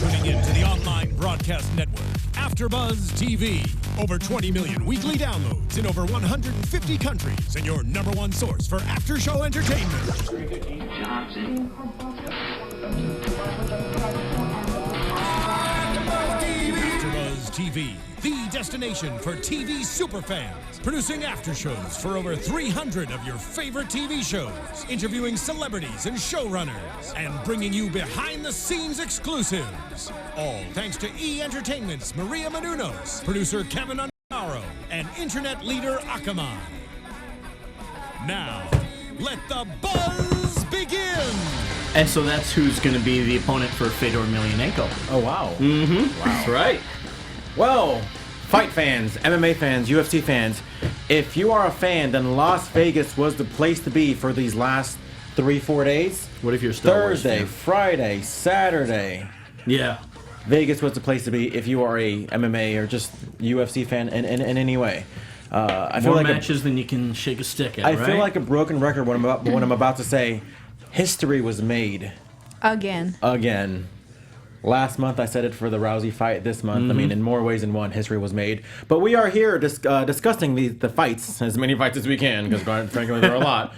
tuning in to the online broadcast network, AfterBuzz TV. Over 20 million weekly downloads in over 150 countries, and your number one source for after-show entertainment. AfterBuzz TV, the destination for TV superfans. Producing after shows for over 300 of your favorite TV shows, interviewing celebrities and showrunners, and bringing you behind-the-scenes exclusives. All thanks to E! Entertainment's Maria Menounos, producer Kevin Unaro, and internet leader Aljamain. Now, let the buzz begin! And so that's who's going to be the opponent for Fedor Emelianenko. Oh, wow. Mm-hmm. Wow. That's right. Well, fight fans, MMA fans, UFC fans, if you are a fan, then Las Vegas was the place to be for these last 3-4 days. What if you're Star Wars Thursday, fan? Friday, Saturday. Yeah. Vegas was the place to be if you are a MMA or just UFC fan in any way. I feel More like matches than you can shake a stick at, I right? feel like a broken record when I'm about to say history was made. Again. Last month I said it for the Rousey fight. This month, I mean, in more ways than one, history was made. But we are here discussing the fights, as many fights as we can, because frankly there are a lot,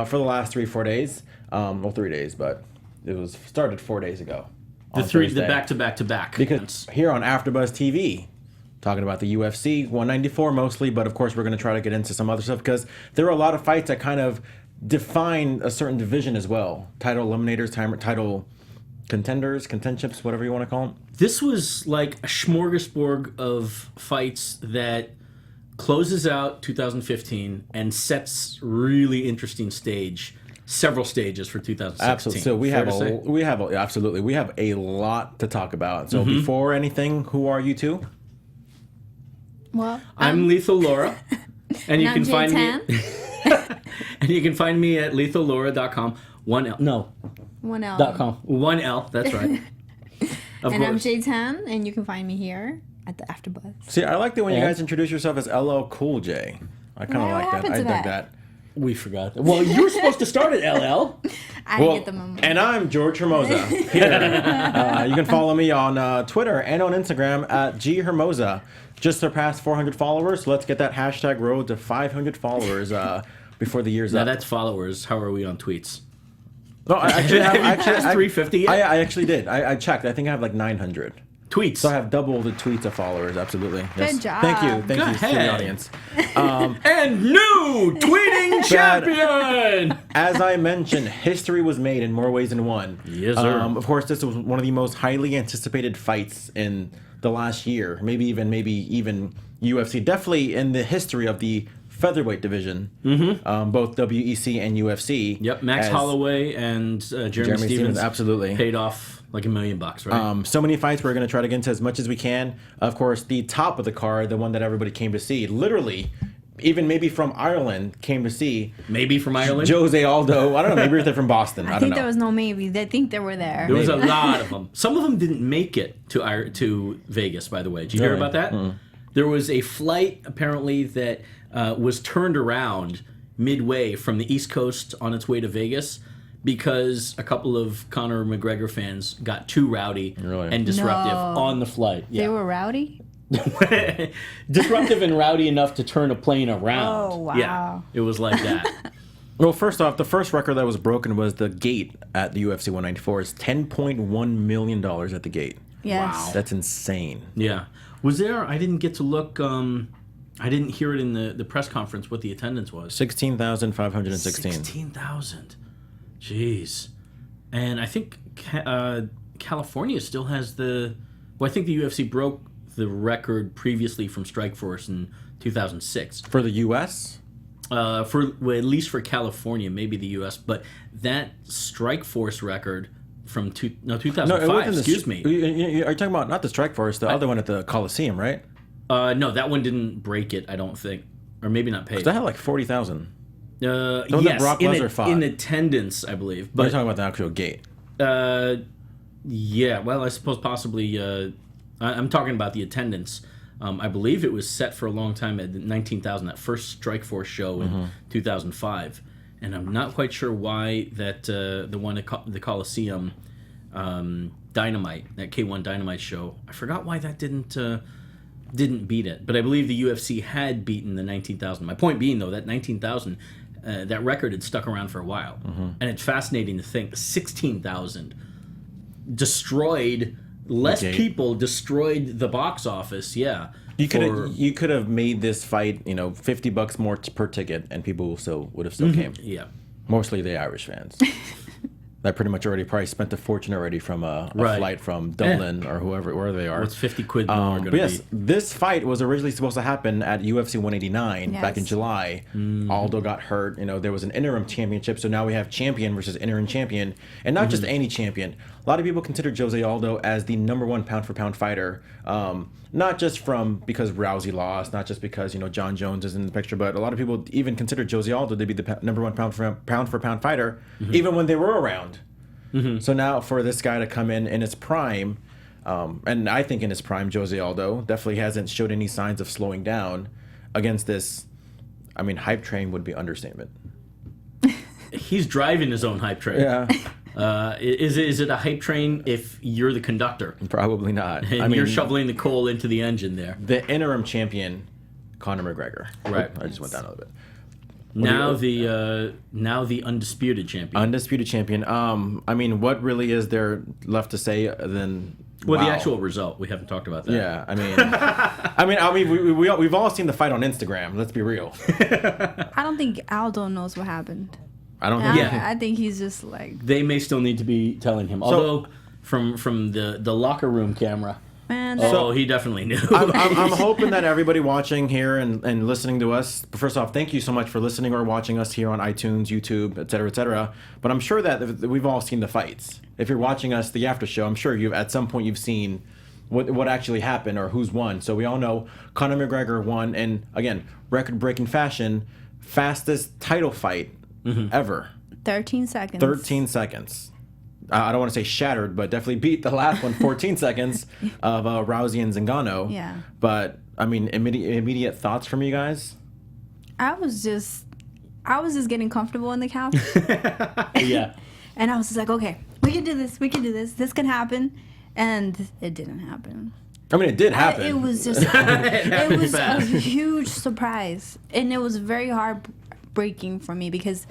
for the last 3-4 days. Well, 3 days, but it was started 4 days ago. The back-to-back-to-back. Because here on AfterBuzz TV, talking about the UFC 194 mostly, but of course we're going to try to get into some other stuff because there are a lot of fights that kind of define a certain division as well. Title eliminators, title contenders, contendships, whatever you want to call them. This was like a smorgasbord of fights that closes out 2015 and sets really interesting several stages for 2016. Absolutely. So we have a lot to talk about. So before anything, who are you two? Well, I'm Lethal Laura, and you can find me. And you can find me at lethallaura.com. 1L. No. 1L. .com. 1L. That's right. And I'm J10, and you can find me here at the AfterBuzz. See, I like it when you guys introduce yourself as LL Cool J. I kind of like that. I dig that. We forgot. Well, you were supposed to start at LL. I didn't get the memo. And I'm George Hermoza. Here. You can follow me on Twitter and on Instagram at ghermoza. Just surpassed 400 followers, so let's get that hashtag road to 500 followers before the year's up. Now that's followers. How are we on tweets? No, I actually have. Have you passed 350 yet? I actually did. I checked. I think I have like 900 tweets. So I have double the tweets of followers. Absolutely. Yes. Good job. Thank you. Thank Go you to ahead. the audience. And new tweeting champion. As I mentioned, history was made in more ways than one. Yes, sir. Of course, this was one of the most highly anticipated fights in the last year. Maybe even UFC. Definitely in the history of the featherweight division, both WEC and UFC. Yep, Max Holloway and Jeremy Stephens absolutely paid off like $1 million, right? So many fights we're going to try to get into as much as we can. Of course, the top of the card, the one that everybody came to see, literally, even maybe from Ireland, came to see. Maybe from Ireland? Jose Aldo. I don't know. Maybe they're from Boston. I don't know. There was no maybe. I think they were there. There was a lot of them. Some of them didn't make it to Vegas, by the way. Did you hear about that? There was a flight, apparently, that was turned around midway from the East Coast on its way to Vegas because a couple of Conor McGregor fans got too rowdy and disruptive on the flight. They were rowdy? Disruptive and rowdy enough to turn a plane around. Oh, wow. Yeah, it was like that. Well, first off, the first record that was broken was the gate at the UFC 194. It's $10.1 million at the gate. Yes. Wow. That's insane. Yeah. Was there, I didn't get to look, I didn't hear it in the press conference what the attendance was. 16,516. 16,000. Jeez. And I think California still has I think the UFC broke the record previously from Strikeforce in 2006. For the U.S.? At least for California, maybe the U.S., but that Strikeforce record from 2005, excuse me. Are you talking about not the Strikeforce, the other one at the Coliseum, right? No, that one didn't break it, I don't think. Or maybe not paid. That had like 40,000. Yes, that Brock Lesnar fought. In attendance, I believe. But you're talking about the actual gate. Yeah, well, I suppose possibly. I'm talking about the attendance. I believe it was set for a long time at 19,000, that first Strikeforce show in 2005. And I'm not quite sure why that the one at the Coliseum Dynamite, that K1 Dynamite show. I forgot why that didn't beat it, but I believe the UFC had beaten the 19,000. My point being, though, that 19,000, that record had stuck around for a while, and it's fascinating to think 16,000 destroyed. Less people destroyed the box office. Yeah, you could have made this fight, $50 more per ticket, and people would have still came. Yeah, mostly the Irish fans. That pretty much already probably spent a fortune already from a flight from Dublin or wherever they are. What's 50 quid more going to be? Yes, this fight was originally supposed to happen at UFC 189 back in July. Aldo got hurt. There was an interim championship, so now we have champion versus interim champion, and not just any champion. A lot of people consider Jose Aldo as the #1 pound-for-pound fighter. Not just because Rousey lost, not just because John Jones is in the picture, but a lot of people even consider Jose Aldo to be the #1 pound-for-pound fighter, even when they were around. So now for this guy to come in his prime, and I think in his prime, Jose Aldo definitely hasn't showed any signs of slowing down against this. I mean, hype train would be understatement. He's driving his own hype train. Yeah. Is it a hype train if you're the conductor? Probably not. And you're shoveling the coal into the engine there. The interim champion, Conor McGregor. Right. I just went down a little bit. Now the undisputed champion. Undisputed champion. I mean, what really is there left to say than? Well, the actual result. We haven't talked about that. Yeah, I mean, we've all seen the fight on Instagram. Let's be real. I don't think Aldo knows what happened. I don't think. Yeah. I think he's just like. They may still need to be telling him. Although from the locker room camera. Man, he definitely knew. I'm hoping that everybody watching here and listening to us, first off, thank you so much for listening or watching us here on iTunes, YouTube, et cetera, et cetera. But I'm sure that we've all seen the fights. If you're watching us, the after show, I'm sure at some point you've seen what actually happened or who's won. So we all know Conor McGregor won, and again, record-breaking fashion, fastest title fight ever. 13 seconds. 13 seconds. I don't want to say shattered, but definitely beat the last one, 14 seconds of Rousey and Zingano. Yeah. But I mean, immediate thoughts from you guys? I was just getting comfortable in the couch. Yeah. And I was just like, okay, we can do this. This can happen. And it didn't happen. I mean, it did happen. It was just, it was a huge surprise. And it was very heartbreaking for me because,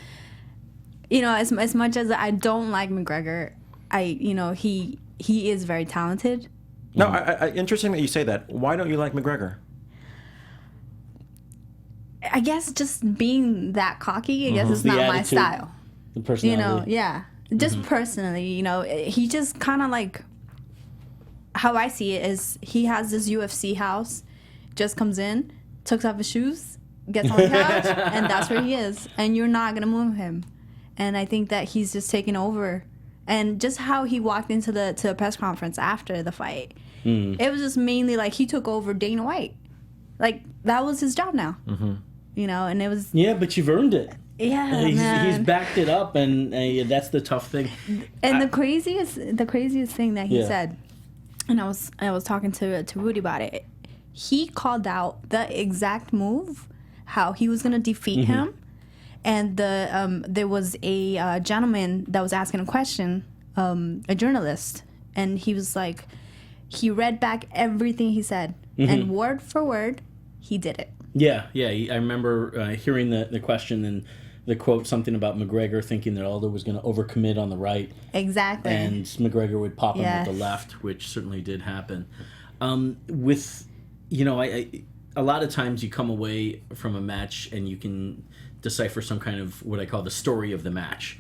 as much as I don't like McGregor, he is very talented. No, interesting that you say that. Why don't you like McGregor? I guess just being that cocky, I guess it's not my style. The personality. Yeah. Just personally, he just kind of like, how I see it is he has this UFC house, just comes in, takes off his shoes, gets on the couch, and that's where he is. And you're not going to move him. And I think that he's just taken over. And just how he walked into the press conference after the fight, it was just mainly like he took over Dana White. Like, that was his job now. And it was... Yeah, but you've earned it. Yeah, he's backed it up, and that's the tough thing. And the craziest thing that he said, and I was talking to Rudy about it. He called out the exact move, how he was gonna defeat him, and there was a gentleman that was asking a question, a journalist, and he was like, he read back everything he said, and word for word, he did it. Yeah. I remember hearing the question and the quote, something about McGregor thinking that Aldo was going to overcommit on the right. Exactly. And McGregor would pop him with the left, which certainly did happen. A lot of times you come away from a match and you can decipher some kind of what I call the story of the match.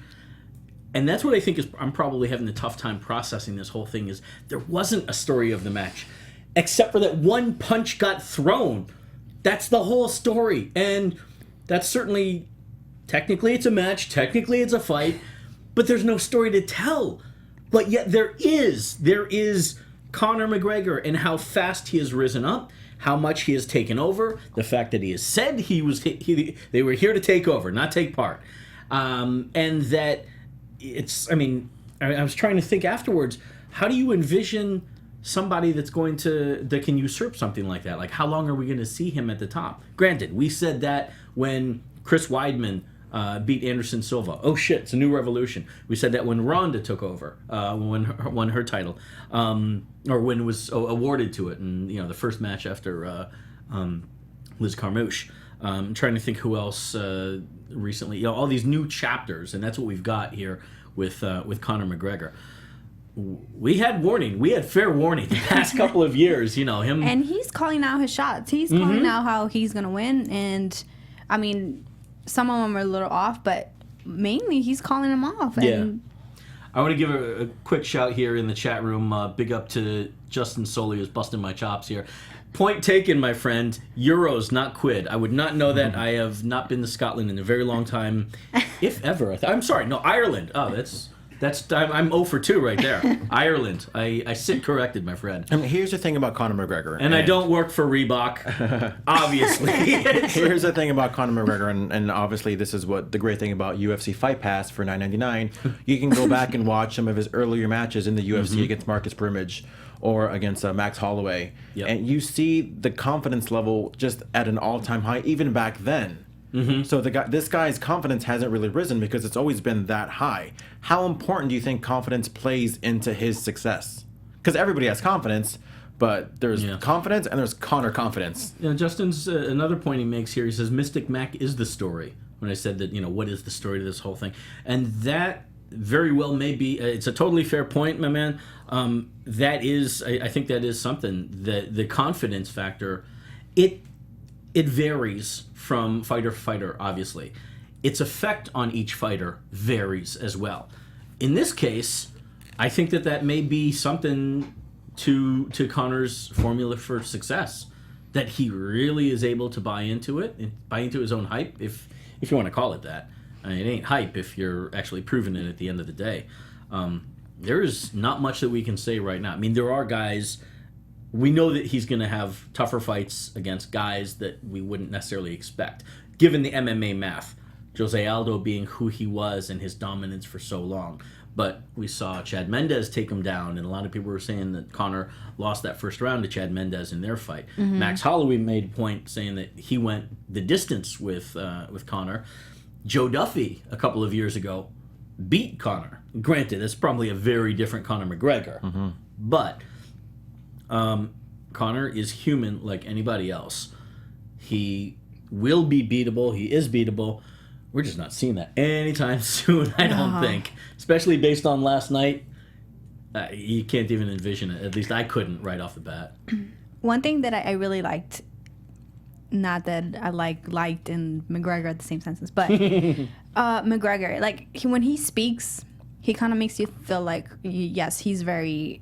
And that's what I think I'm probably having a tough time processing this whole thing is there wasn't a story of the match, except for that one punch got thrown. That's the whole story. And that's certainly, technically it's a match, technically it's a fight, but there's no story to tell. But yet there is Conor McGregor and how fast he has risen up, how much he has taken over, the fact that he has said they were here to take over, not take part. And that I was trying to think afterwards, how do you envision somebody that can usurp something like that? Like, how long are we going to see him at the top? Granted, we said that when Chris Weidman beat Anderson Silva. Oh shit, it's a new revolution. We said that when Ronda took over, won her title, or when it was awarded to it, and the first match after Liz Carmouche. Trying to think who else recently. All these new chapters, and that's what we've got here with Conor McGregor. We had warning. We had fair warning the past couple of years. Him, and he's calling out his shots. He's calling out how he's gonna win, and I mean, some of them are a little off, but mainly he's calling them off. And I want to give a quick shout here in the chat room. Big up to Justin Soley, who's busting my chops here. Point taken, my friend. Euros, not quid. I would not know that. I have not been to Scotland in a very long time, if ever. I'm sorry. No, Ireland. Oh, I'm 0 for 2 right there. Ireland. I sit corrected, my friend. I mean, here's the thing about Conor McGregor. And I don't work for Reebok, obviously. Here's the thing about Conor McGregor, and obviously this is what the great thing about UFC Fight Pass for $9.99. You can go back and watch some of his earlier matches in the UFC against Marcus Brimage or against Max Holloway. Yep. And you see the confidence level just at an all-time high, even back then. So this guy's confidence hasn't really risen because it's always been that high. How important do you think confidence plays into his success? Because everybody has confidence, but there's confidence and there's Conor confidence. Justin's another point he makes here. He says Mystic Mac is the story. When I said that, what is the story to this whole thing, and that very well may be. It's a totally fair point, my man. That is, I think that is something that the confidence factor. It varies from fighter to fighter, obviously. Its effect on each fighter varies as well. In this case, I think that may be something to Conor's formula for success, that he really is able to buy into it, and buy into his own hype, if you want to call it that. I mean, it ain't hype if you're actually proving it at the end of the day. There is not much that we can say right now. I mean, there are guys. We know that he's going to have tougher fights against guys that we wouldn't necessarily expect, given the MMA math. Jose Aldo being who he was and his dominance for so long. But we saw Chad Mendes take him down, and a lot of people were saying that Conor lost that first round to Chad Mendes in their fight. Max Holloway made a point saying that he went the distance with Conor. Joe Duffy, a couple of years ago, beat Conor. Granted, it's probably a very different Conor McGregor, but Conor is human like anybody else. He will be beatable. He is beatable. We're just not seeing that anytime soon, I don't think. Especially based on last night. You can't even envision it. At least I couldn't right off the bat. One thing that I really liked, not that I liked and McGregor at the same sentence, but McGregor, when he speaks, he kind of makes you feel like, yes, he's very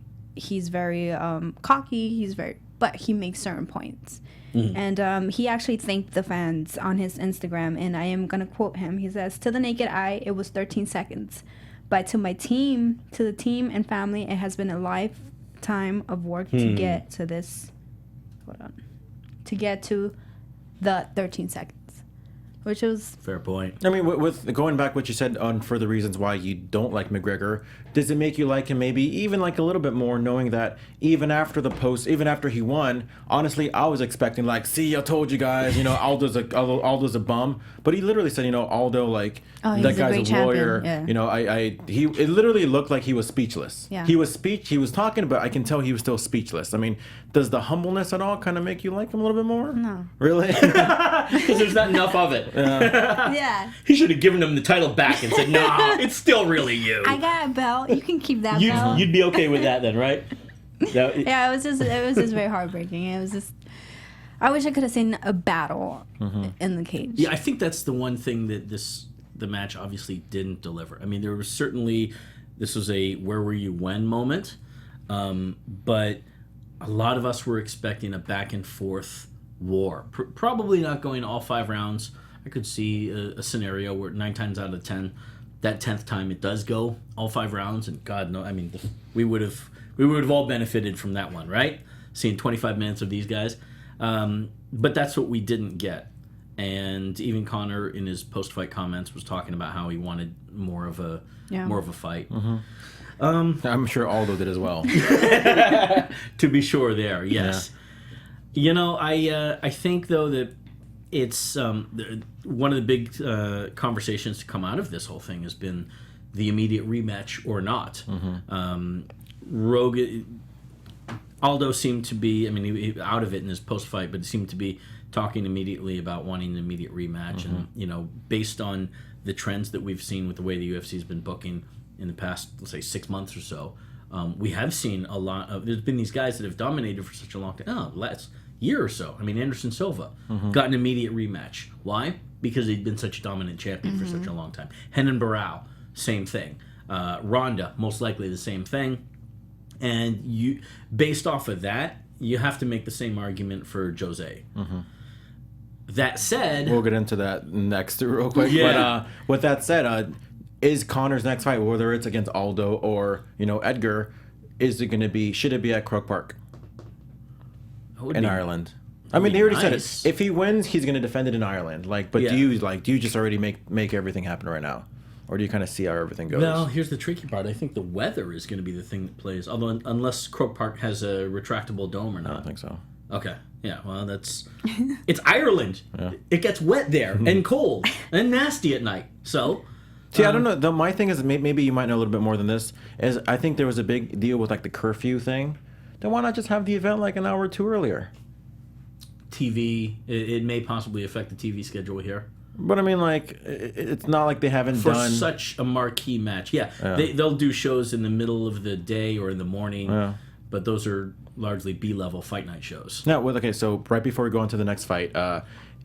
cocky, but he makes certain points. And he actually thanked the fans on his Instagram, and I am going to quote him. He says, "To the naked eye, it was 13 seconds. But to my team, to the team and family, it has been a lifetime of work to get to this. To get to the 13 seconds." Which was... Fair point. I mean, with going back what you said on further reasons why you don't like McGregor, does it make you like him maybe even like a little bit more, knowing that even after he won, honestly, I was expecting see, I told you guys, Aldo's a bum, but he literally said, Aldo, that guy's a lawyer. Yeah. It literally looked like he was speechless. Yeah. He was talking, but I can tell he was still speechless. I mean, does the humbleness at all kind of make you like him a little bit more? No. Really? Because there's not enough of it. Yeah. He should have given him the title back and said, "No, it's still really you. I got a belt. You can keep that belt." You'd be okay with that then, right? Yeah, it was just very heartbreaking. It was just, I wish I could have seen a battle in the cage. Yeah, I think that's the one thing that the match obviously didn't deliver. I mean, there was certainly, this was a where were you when moment, but a lot of us were expecting a back and forth war. Probably not going all 5 rounds. I could see a scenario where 9 times out of 10, that 10th time it does go all 5 rounds, and God no, I mean we would have all benefited from that one, right? Seeing 25 minutes of these guys, but that's what we didn't get. And even Conor in his post-fight comments was talking about how he wanted more of a fight. I'm sure Aldo did as well. To be sure, there, yes. Yeah. I think though that it's one of the big conversations to come out of this whole thing has been the immediate rematch or not. Aldo seemed to be, I mean, he out of it in his post-fight, but he seemed to be talking immediately about wanting an immediate rematch. And, based on the trends that we've seen with the way the UFC has been booking in the past, let's say, 6 months or so, we have seen a lot of, there's been these guys that have dominated for such a long time, last year or so. I mean, Anderson Silva got an immediate rematch. Why? Because he'd been such a dominant champion for such a long time. Renan Barão, same thing. Ronda, most likely the same thing. And you, based off of that, you have to make the same argument for Jose. That said, we'll get into that next real quick. Yeah. But with that said, is Conor's next fight, whether it's against Aldo or Edgar, is it going to be? Should it be at Croke Park in Ireland? I mean, he already said it. If he wins, he's going to defend it in Ireland. Do you just already make everything happen right now? Or do you kind of see how everything goes? Well, here's the tricky part. I think the weather is going to be the thing that plays. Although, unless Croke Park has a retractable dome or not. I don't think so. Okay. Yeah, well, it's Ireland. Yeah. It gets wet there and cold and nasty at night. So... See, I don't know. My thing is, maybe you might know a little bit more than this, is I think there was a big deal with, the curfew thing. Then why not just have the event, an hour or two earlier? TV, it may possibly affect the TV schedule here. But I mean, it's not like they haven't done... For such a marquee match. Yeah. They'll do shows in the middle of the day or in the morning, but those are largely B-level fight night shows. Now, so right before we go on to the next fight,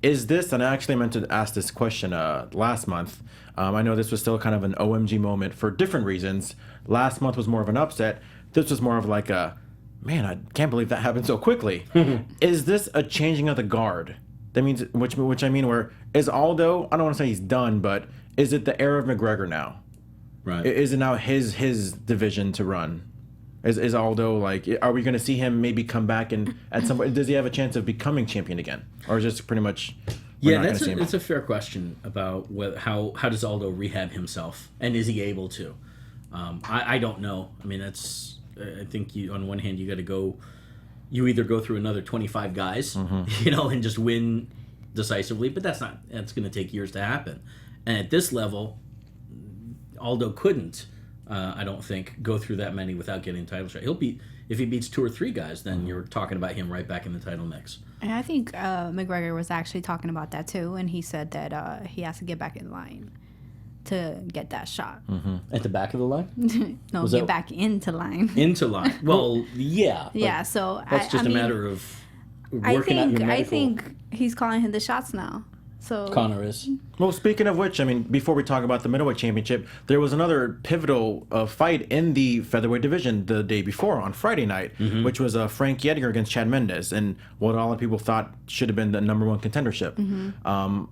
is this, and I actually meant to ask this question last month, I know this was still kind of an OMG moment for different reasons. Last month was more of an upset. This was more of man, I can't believe that happened so quickly. Is this a changing of the guard? That means, which I mean, where is Aldo? I don't want to say he's done, but is it the era of McGregor now? Right. Is it now his division to run? Is Aldo are we going to see him maybe come back and at some point does he have a chance of becoming champion again, or is just pretty much? It's a fair question about how does Aldo rehab himself, and is he able to? I don't know. I mean, I think you on one hand you got to go. You either go through another 25 guys, and just win decisively, but that's going to take years to happen. And at this level, Aldo couldn't, I don't think, go through that many without getting a title shot. If he beats 2 or 3 guys, then you're talking about him right back in the title mix. And I think McGregor was actually talking about that too, and he said that he has to get back in line to get that shot. At the back of the line? No, get back into line. Into line. Well, yeah. Yeah, so that's just a matter of working out your medical... I think he's calling him the shots now. So Conor is. Well, speaking of which, I mean, before we talk about the middleweight championship, there was another pivotal fight in the featherweight division the day before on Friday night, which was Frankie Edgar against Chad Mendes, and what all the people thought should have been the #1 contendership.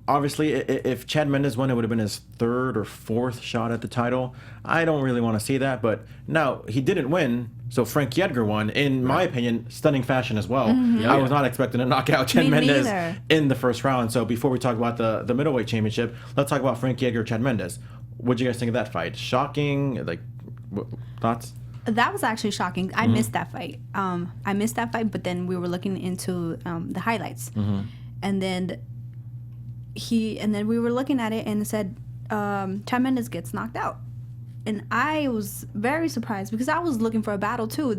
Obviously, if Chad Mendes won, it would have been his 3rd or 4th shot at the title. I don't really want to see that, but now he didn't win. So Frankie Edgar won, in my opinion, stunning fashion as well. I was not expecting to knock out Chad Mendes in the first round. So before we talk about the middleweight championship, let's talk about Frankie Edgar, Chad Mendes. What'd you guys think of that fight? Shocking? Thoughts? That was actually shocking. I missed that fight. But then we were looking into the highlights, and then we were looking at it and it said Chad Mendes gets knocked out. And I was very surprised because I was looking for a battle too.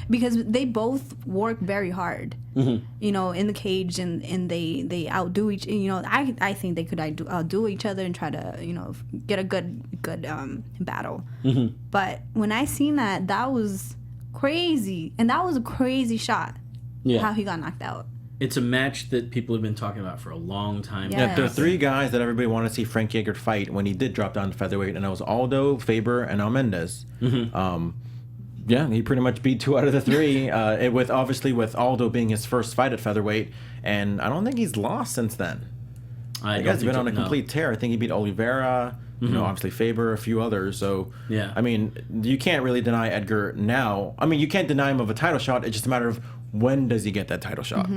Because they both work very hard, in the cage, and they outdo each. I think they could outdo each other and try to get a good battle. But when I seen that was crazy, and that was a crazy shot. Yeah. How he got knocked out. It's a match that people have been talking about for a long time. Yes. Yeah, there are 3 guys that everybody wanted to see Frankie Edgar fight when he did drop down to featherweight, and that was Aldo, Faber, and Mendes. He pretty much beat 2 out of the 3, with Aldo being his first fight at featherweight, and I don't think he's lost since then. I guess he's been on a complete tear. I think he beat Oliveira, obviously Faber, a few others. So, I mean, you can't really deny Edgar now. I mean, you can't deny him of a title shot. It's just a matter of when does he get that title shot.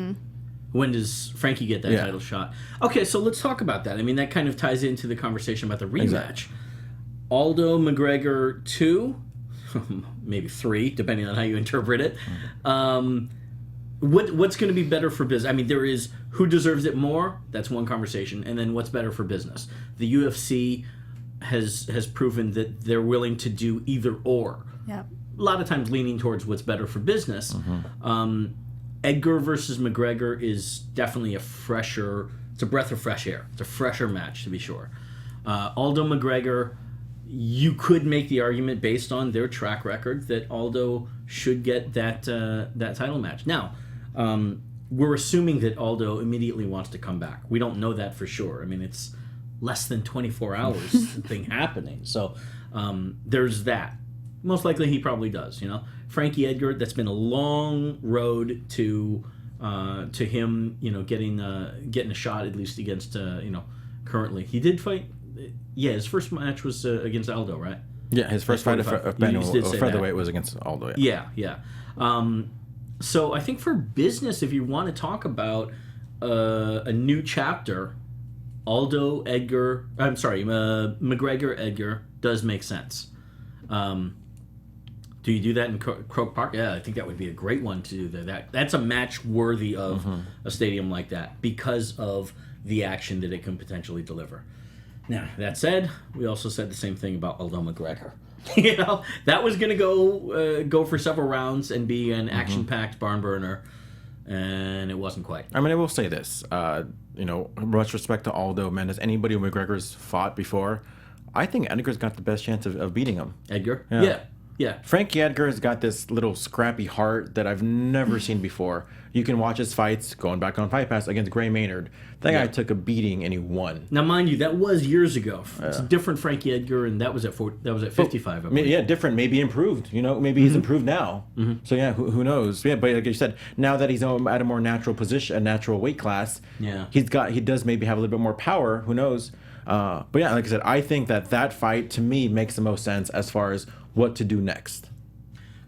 When does Frankie get that title shot? Okay, so let's talk about that. I mean, that kind of ties into the conversation about the rematch. Exactly. Aldo, McGregor 2, maybe 3, depending on how you interpret it. what's going to be better for business? I mean, there is who deserves it more. That's one conversation, and then what's better for business. The UFC has proven that they're willing to do either or. Yep. A lot of times leaning towards what's better for business. Edgar versus McGregor is definitely it's a breath of fresh air. It's a fresher match, to be sure. Aldo McGregor, you could make the argument based on their track record that Aldo should get that title match. Now, we're assuming that Aldo immediately wants to come back. We don't know that for sure. I mean, it's less than 24 hours thing happening. So there's that. Most likely he probably does, Frankie Edgar, that's been a long road to him, getting a shot at least against, currently. He did fight. Yeah, his first match was against Aldo, right? Yeah, his first fight of Penn featherweight was against Aldo. Yeah. So I think for business, if you want to talk about a new chapter, McGregor Edgar does make sense. Do you do that in Croke Park? Yeah, I think that would be a great one to do that. That's a match worthy of a stadium like that because of the action that it can potentially deliver. Now, that said, we also said the same thing about Aldo McGregor. That was going to go for several rounds and be an action-packed barn burner, and it wasn't quite. I mean, I will say this. Much respect to Aldo, man. As anybody who McGregor's fought before, I think Edgar's got the best chance of beating him. Edgar? Yeah. Frankie Edgar has got this little scrappy heart that I've never seen before. You can watch his fights going back on Fight Pass against Gray Maynard. That guy took a beating and he won. Now, mind you, that was years ago. It's a different Frankie Edgar, and that was at 55. Different, maybe improved. Maybe he's improved now. So yeah, who knows? Yeah, but like you said, now that he's at a more natural position, a natural weight class, he does maybe have a little bit more power. Who knows? But yeah, like I said, I think that fight to me makes the most sense as far as what to do next.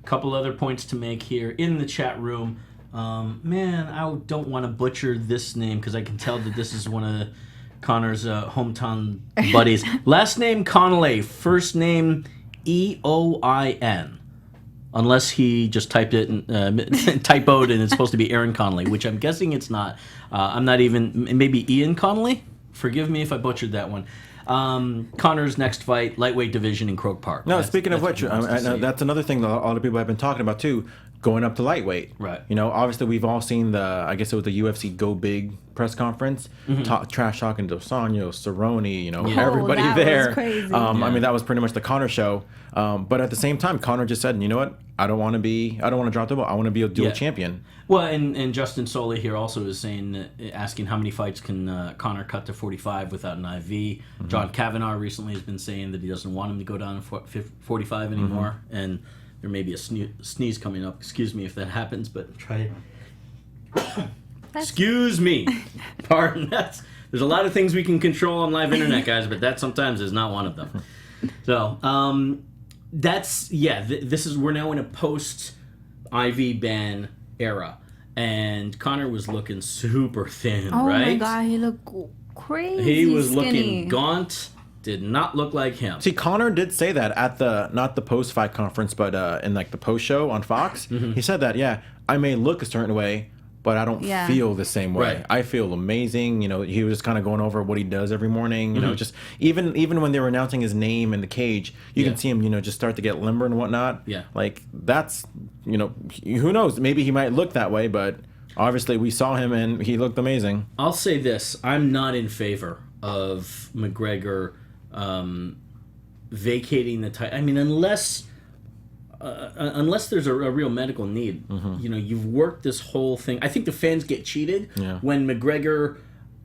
Couple other points to make here in the chat room. Man, I don't want to butcher this name because I can tell that this is one of Connor's hometown buddies. Last name Connolly, first name Eoin. Unless he just typed it and typoed and it's supposed to be Aaron Connolly, which I'm guessing it's not. I'm not even, maybe Ian Connolly? Forgive me if I butchered that one. Connor's next fight, lightweight division in Croke Park. No, speaking of which, that's another thing that a lot of people have been talking about too, going up to lightweight. Right. Obviously we've all seen I guess it was the UFC Go Big press conference, trash talking Dos Anjos, Cerrone, everybody there. Was crazy. I mean, that was pretty much the Connor show. But at the same time, Connor just said, you know what? I don't want to drop the ball. I want to be a dual champion. Well, and Justin Soley here also is asking how many fights can Connor cut to 45 without an IV. John Kavanagh recently has been saying that he doesn't want him to go down to 45 anymore, and there may be a sneeze coming up. Excuse me if that happens, but try it. Excuse me. Pardon. There's a lot of things we can control on live internet, guys, but that sometimes is not one of them. So, we're now in a post IV ban era, and Connor was looking super thin, right? Oh my god, he looked crazy. He was skinny. Looking gaunt. Did not look like him. See, Connor did say that at not the post fight conference, but in like the post show on Fox. He said that, I may look a certain way, but I don't feel the same way. Right. I feel amazing. He was just kind of going over what he does every morning. Just even when they were announcing his name in the cage, you can see him, just start to get limber and whatnot. Yeah. Like that's, who knows? Maybe he might look that way, but obviously we saw him and he looked amazing. I'll say this: I'm not in favor of McGregor vacating the title. I mean, unless there's a real medical need. You've worked this whole thing. I think the fans get cheated when McGregor,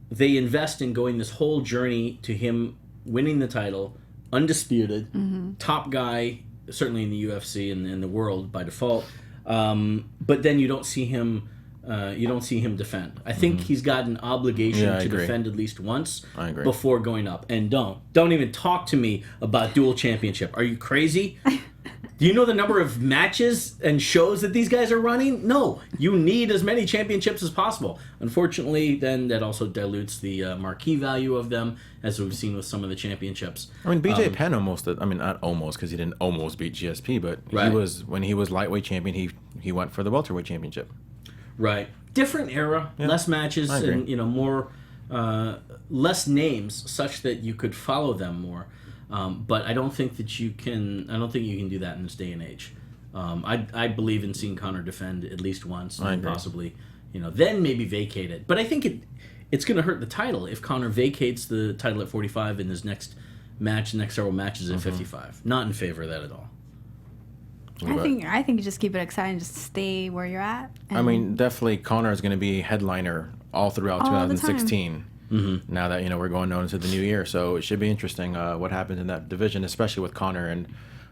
they invest in going this whole journey to him winning the title, undisputed, top guy, certainly in the UFC and in the world by default. But then you don't see him. Defend. I think he's got an obligation to defend at least once before going up. And don't even talk to me about dual championship. Are you crazy? Do you know the number of matches and shows that these guys are running? No, you need as many championships as possible. Unfortunately, then that also dilutes the marquee value of them, as we've seen with some of the championships. I mean, BJ Penn not almost, because he didn't almost beat GSP, but he was, when he was lightweight champion, he went for the welterweight championship. Right. Different era, less matches, and more less names, such that you could follow them more. But I don't think that you can. I don't think you can do that in this day and age. I believe in seeing Conor defend at least once, and possibly, then maybe vacate it. But I think it's going to hurt the title if Conor vacates the title at 45 in his next several matches at 55. Not in favor of that at all. I think you just keep it exciting, just stay where you're at. I mean, definitely Conor is going to be headliner all throughout 2016. Now that we're going on into the new year, so it should be interesting what happens in that division, especially with Conor. And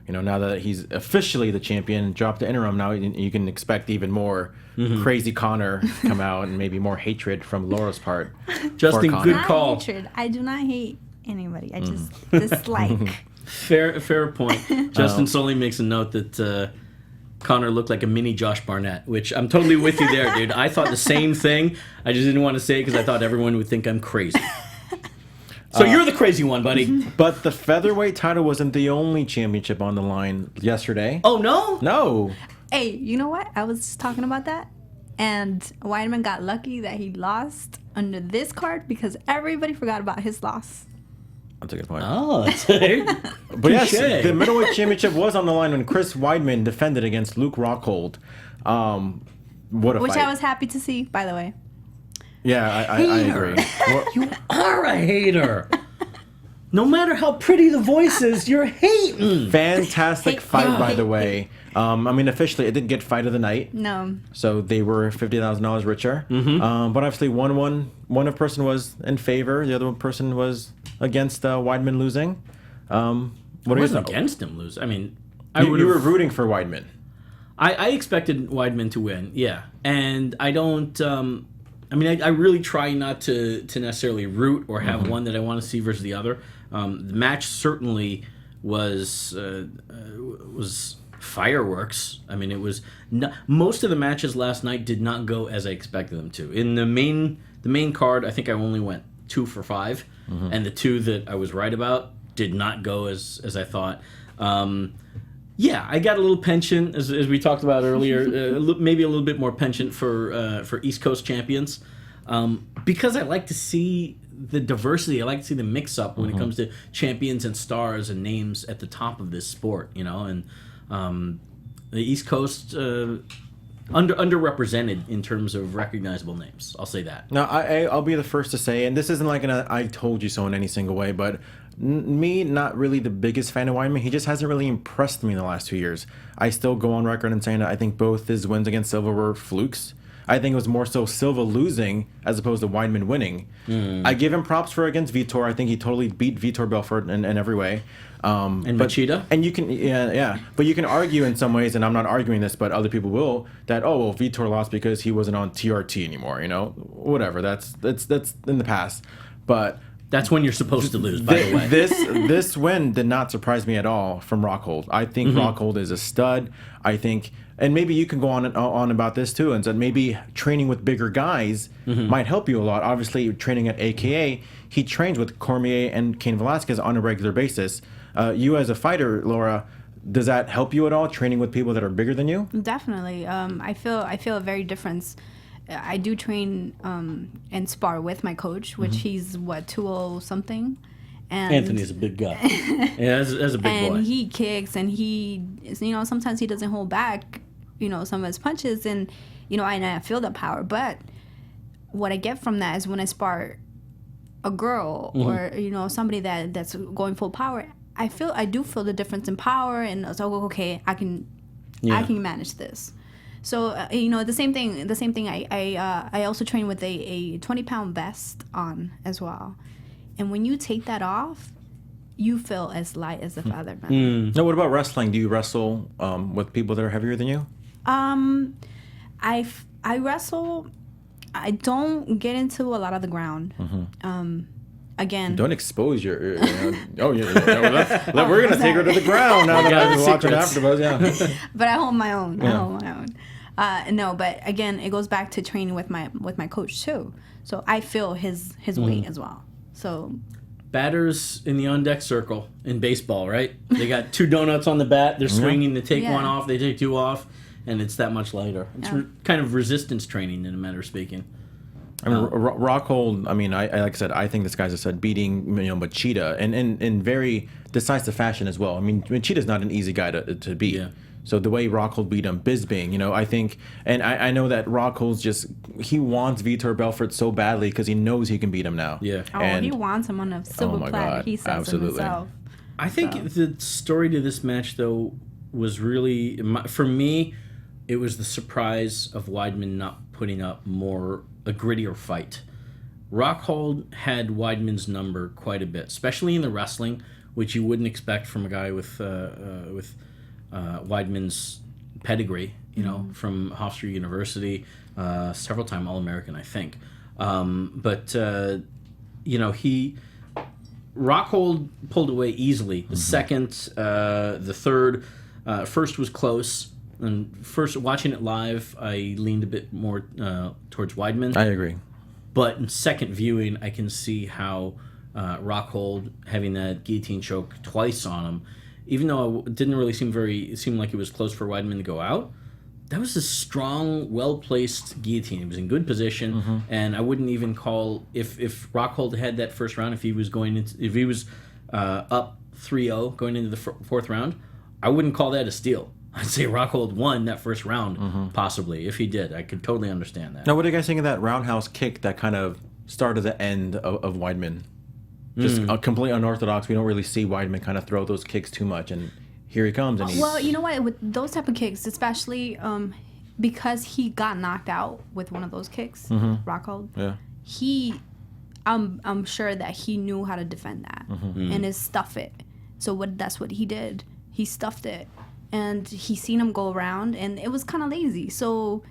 now that he's officially the champion, dropped the interim, now you can expect even more crazy Conor come out, and maybe more hatred from Laura's part. Justin, good call. Not hatred. I do not hate anybody. I just dislike. Fair point. Justin solely makes a note that Conor looked like a mini Josh Barnett, which I'm totally with you there, dude. I thought the same thing. I just didn't want to say it because I thought everyone would think I'm crazy. So you're the crazy one, buddy. But the featherweight title wasn't the only championship on the line yesterday. Oh, no? No. Hey, you know what? I was just talking about that. And Weidman got lucky that he lost under this card because everybody forgot about his loss. That's a good point. Oh, but yes, the middleweight championship was on the line when Chris Weidman defended against Luke Rockhold. What a fight. Which I was happy to see, by the way. Yeah, I agree. You are a hater. No matter how pretty the voice is, you're hating. Fantastic fight, by the way. Officially, it didn't get fight of the night. No. So they were $50,000 richer. But obviously, one person was in favor. The other person was against Weidman losing. I wasn't against him losing. I mean, you were rooting for Weidman. I expected Weidman to win, yeah. And I don't... I really try not to necessarily root or have one that I want to see versus the other. The match certainly was fireworks. I mean, it was most of the matches last night did not go as I expected them to. In the main card, I think I only went 2 for 5, and the 2 that I was right about did not go as I thought. Yeah, I got a little penchant, as we talked about earlier, maybe a little bit more penchant for East Coast champions, because I like to see the diversity. I like to see the mix-up when it comes to champions and stars and names at the top of this sport, and the East Coast underrepresented in terms of recognizable names. I'll say that. Now, I'll be the first to say, and this isn't like I told you so in any single way, but me, not really the biggest fan of Weidman. He just hasn't really impressed me in the last 2 years. I still go on record and saying that I think both his wins against Silva were flukes. I think it was more so Silva losing as opposed to Weidman winning. I give him props for against Vitor. I think he totally beat Vitor Belfort in every way. And Machida? And you can, but you can argue in some ways, and I'm not arguing this, but other people will, that, Vitor lost because he wasn't on TRT anymore, Whatever, that's in the past. But... That's when you're supposed to lose, by the way. This win did not surprise me at all from Rockhold. I think Rockhold is a stud. I think, and maybe you can go on about this too, and so maybe training with bigger guys might help you a lot. Obviously, training at AKA, he trains with Cormier and Cain Velasquez on a regular basis. You as a fighter, Laura, does that help you at all, training with people that are bigger than you? Definitely. I feel a very difference. I do train and spar with my coach, which he's 200 something, and Anthony's a big guy. Yeah, that's a big boy. And he kicks, and he, sometimes he doesn't hold back, some of his punches, and I feel the power. But what I get from that is when I spar a girl or somebody that's going full power, I do feel the difference in power, and so okay, I can manage this. So the same thing. I also train with a 20-pound vest on as well, and when you take that off, you feel as light as a feather. Now, what about wrestling? Do you wrestle with people that are heavier than you? I wrestle. I don't get into a lot of the ground. Again, don't expose your. We're gonna take her to the ground now that I've been watching AfterBuzz. Yeah, but I hold my own. I hold my own. No, but again, it goes back to training with my coach too. So I feel his weight as well. So batters in the on-deck circle in baseball, right? They got 2 donuts on the bat. They're swinging. They take one off. They take 2 off. and it's that much lighter. It's kind of resistance training, in a matter of speaking. I mean, Rockhold. I mean, I like I said, I think this guy's said beating Machida and in very decisive fashion as well. I mean, Machida's not an easy guy to beat. Yeah. So the way Rockhold beat him, Bisping, I think, and I know that Rockhold's he wants Vitor Belfort so badly because he knows he can beat him now. Yeah. And he wants him on a silver platter. He says absolutely. himself. I think the story to this match, though, was really, for me, it was the surprise of Weidman not putting up a grittier fight. Rockhold had Weidman's number quite a bit, especially in the wrestling, which you wouldn't expect from a guy with Weidman's pedigree, from Hofstra University, several-time All-American, I think. Rockhold pulled away easily. The second, the third, first was close. And first, watching it live, I leaned a bit more towards Weidman. I agree. But in second viewing, I can see how Rockhold having that guillotine choke twice on him, even though it didn't really it seemed like it was close for Weidman to go out. That was a strong, well-placed guillotine. It was in good position, and I wouldn't even call if Rockhold had that first round. If he was up 3-0 going into the fourth round, I wouldn't call that a steal. I'd say Rockhold won that first round, possibly. If he did, I could totally understand that. Now, what do you guys think of that roundhouse kick that kind of started the end of Weidman? Just completely unorthodox. We don't really see Weidman kind of throw those kicks too much, and here he comes. And well, you know what? With those type of kicks, especially because he got knocked out with one of those kicks, Rockhold. Yeah. I'm sure that he knew how to defend that and is stuff it. So that's what he did. He stuffed it. And he seen him go around, and it was kind of lazy. So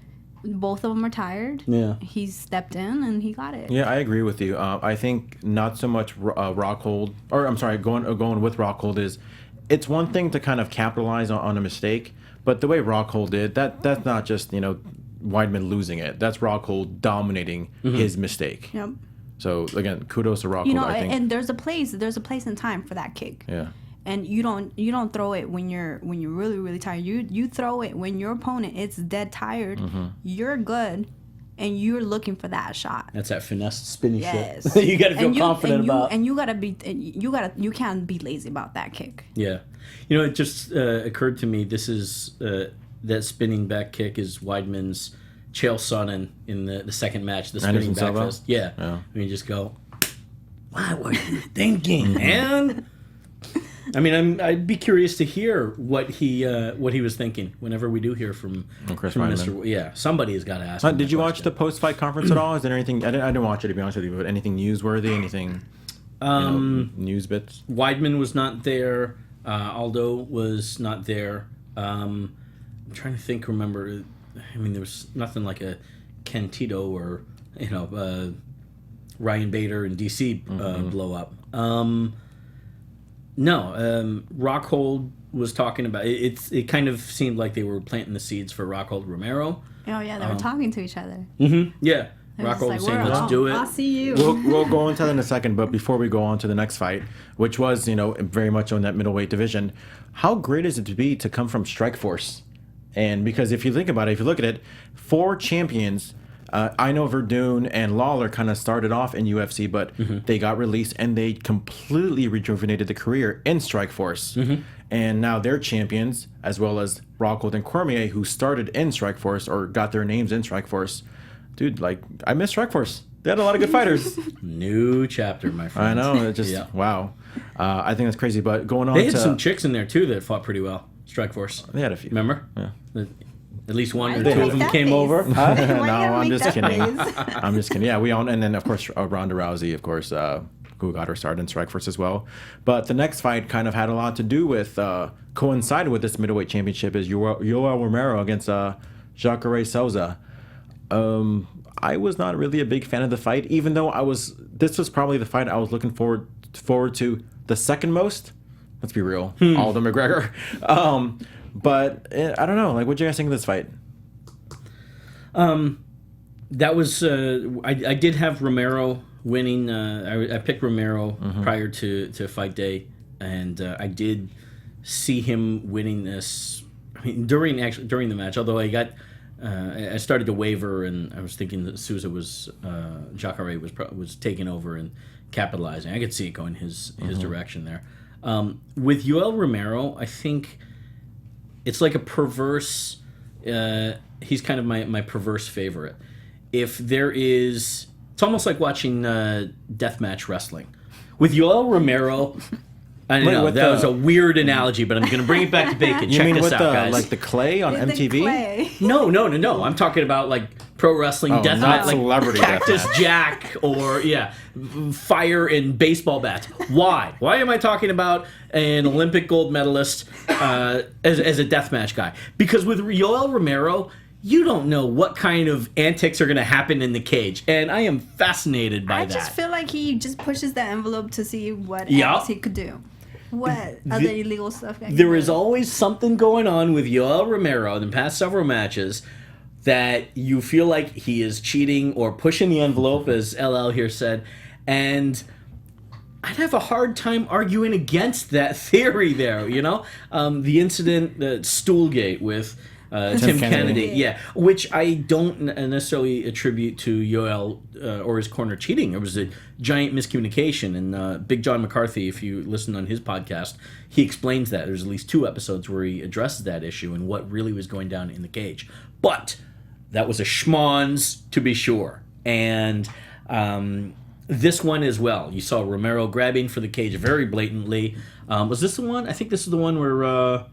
both of them are tired. Yeah. He stepped in, and he got it. Yeah, I agree with you. I think not so much Rockhold, or I'm sorry, going with Rockhold is, it's one thing to kind of capitalize on a mistake, but the way Rockhold did, that's not just, Weidman losing it. That's Rockhold dominating his mistake. Yep. So, again, kudos to Rockhold, I think. And there's a place and time for that kick. Yeah. And you don't throw it when you're really, really tired. You throw it when your opponent is dead tired. You're good, and you're looking for that shot. That's that finesse spinning shit. You got to feel confident about. And you can't be lazy about that kick. Yeah, it just occurred to me. This is that spinning back kick is Weidman's Chael Sonnen in the second match. The spinning back fist. Yeah. I mean, just go. What were you thinking, man? I mean, I'd be curious to hear what he was thinking whenever we do hear from Weidman. Yeah, somebody has got to ask. Did you watch the post-fight conference at all? Is there anything? I didn't watch it, to be honest with you, but anything newsworthy? Anything? News bits? Weidman was not there. Aldo was not there. I'm trying to think. Remember, I mean, there was nothing like a Ken Tito or Ryan Bader and DC blow up. No, Rockhold was talking about it. It kind of seemed like they were planting the seeds for Rockhold Romero. Oh yeah, they were talking to each other. Yeah, Rockhold was saying, "Let's do it." I'll see you. We'll go into that in a second, but before we go on to the next fight, which was very much on that middleweight division, how great is it to come from Strikeforce? And because if you think about it, if you look at it, 4 champions. I know Verdun and Lawler kind of started off in UFC, but they got released and they completely rejuvenated the career in Strikeforce. And now they're champions, as well as Rockhold and Cormier, who started in Strikeforce or got their names in Strikeforce. Dude, I miss Strikeforce. They had a lot of good fighters. New chapter, my friend. I know. It just, wow. I think that's crazy. But going on they had some chicks in there, too, that fought pretty well. Strikeforce. They had a few. Remember? Yeah. At least one or two of them came over. No, I'm just kidding. I'm just kidding. Yeah, we all, and then of course Ronda Rousey, of course, who got her start in Strikeforce as well. But the next fight kind of had a lot to do with, coincided with this middleweight championship, is Yoel Romero against Jacare Souza. I was not really a big fan of the fight, even though this was probably the fight I was looking forward to the second most. Let's be real, Aldo McGregor. But I don't know. What do you guys think of this fight? That was I did have Romero winning. I picked Romero prior to fight day, and I did see him winning this. I mean, during the match, although I started to waver, and I was thinking that Souza Jacare was taking over and capitalizing. I could see it going his direction there. With Yoel Romero, I think it's like a perverse. He's kind of my perverse favorite. If there is, it's almost like watching deathmatch wrestling. With Yoel Romero. I know that was a weird analogy, but I'm going to bring it back to bacon. You Check mean this with out, guys. like the clay on MTV? Clay. No. I'm talking about like pro wrestling deathmatch, not like celebrity Cactus deathmatch. Jack or fire and baseball bats. Why? Why am I talking about an Olympic gold medalist as a deathmatch guy? Because with Yoel Romero, you don't know what kind of antics are going to happen in the cage, and I am fascinated by that. I just feel like he just pushes the envelope to see what else he could do. What other illegal stuff? There is always something going on with Yoel Romero in the past several matches that you feel like he is cheating or pushing the envelope, as LL here said, and I'd have a hard time arguing against that theory there, the incident, the Stoolgate with Tim Kennedy, which I don't necessarily attribute to Yoel or his corner cheating. It was a giant miscommunication, and Big John McCarthy, if you listen on his podcast, he explains that. There's at least 2 episodes where he addresses that issue and what really was going down in the cage. But that was a schmonz, to be sure. And this one as well. You saw Romero grabbing for the cage very blatantly. Was this the one? I think this is the one where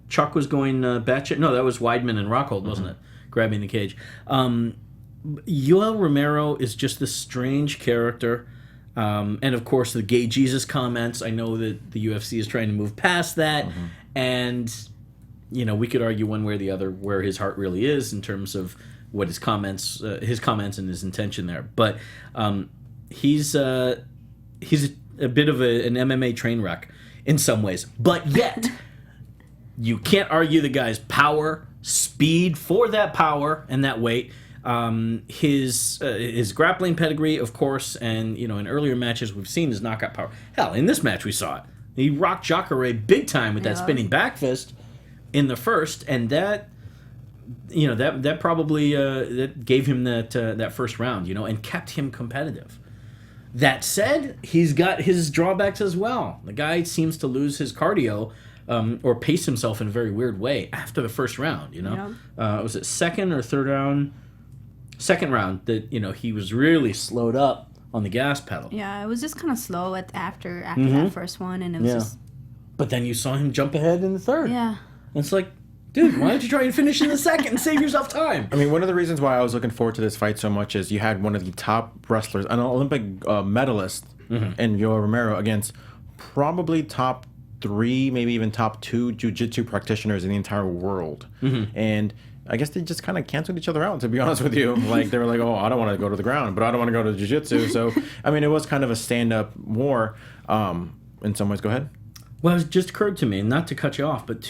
Chuck was going batshit. No, that was Weidman and Rockhold, wasn't it? Grabbing the cage. Yoel Romero is just this strange character. And of course, the gay Jesus comments. I know that the UFC is trying to move past that. And, we could argue one way or the other where his heart really is in terms of what his comments and his intention there. But he's a bit of an MMA train wreck in some ways. But yet... You can't argue the guy's power, speed for that power and that weight. His grappling pedigree, of course, and in earlier matches we've seen his knockout power. Hell, in this match we saw it. He rocked Jacare big time with that spinning back fist in the first, and that probably that gave him that first round, and kept him competitive. That said, he's got his drawbacks as well. The guy seems to lose his cardio. Or pace himself in a very weird way after the first round, Was it second or third round? Second round that, he was really slowed up on the gas pedal. Yeah, it was just kind of slow after that first one, and it was just... But then you saw him jump ahead in the third. Yeah. And it's like, dude, why don't you try and finish in the second and save yourself time? I mean, one of the reasons why I was looking forward to this fight so much is you had one of the top wrestlers, an Olympic medalist in Yoel Romero against probably top 3, maybe even top 2 jiu-jitsu practitioners in the entire world. And I guess they just kind of canceled each other out, to be honest with you. Like, they were like, oh, I don't want to go to the ground, but I don't want to go to jiu-jitsu. So, I mean, it was kind of a stand-up war in some ways. Go ahead. Well, it just occurred to me, not to cut you off, but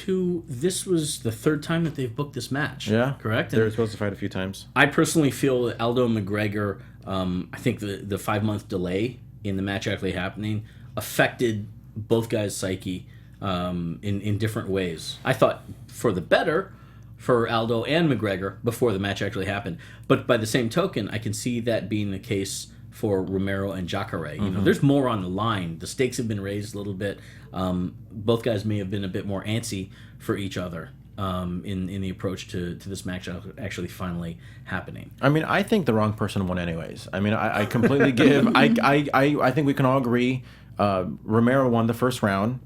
this was the 3rd time that they've booked this match. Yeah. Correct? They were supposed to fight a few times. I personally feel that Aldo and McGregor, I think the 5-month delay in the match actually happening affected both guys' psyche in different ways. I thought for the better for Aldo and McGregor before the match actually happened. But by the same token, I can see that being the case for Romero and Jacare. There's more on the line. The stakes have been raised a little bit. Both guys may have been a bit more antsy for each other in the approach to this match actually finally happening. I mean, I think the wrong person won anyways. I mean, I completely give... I think we can all agree Romero won the first round.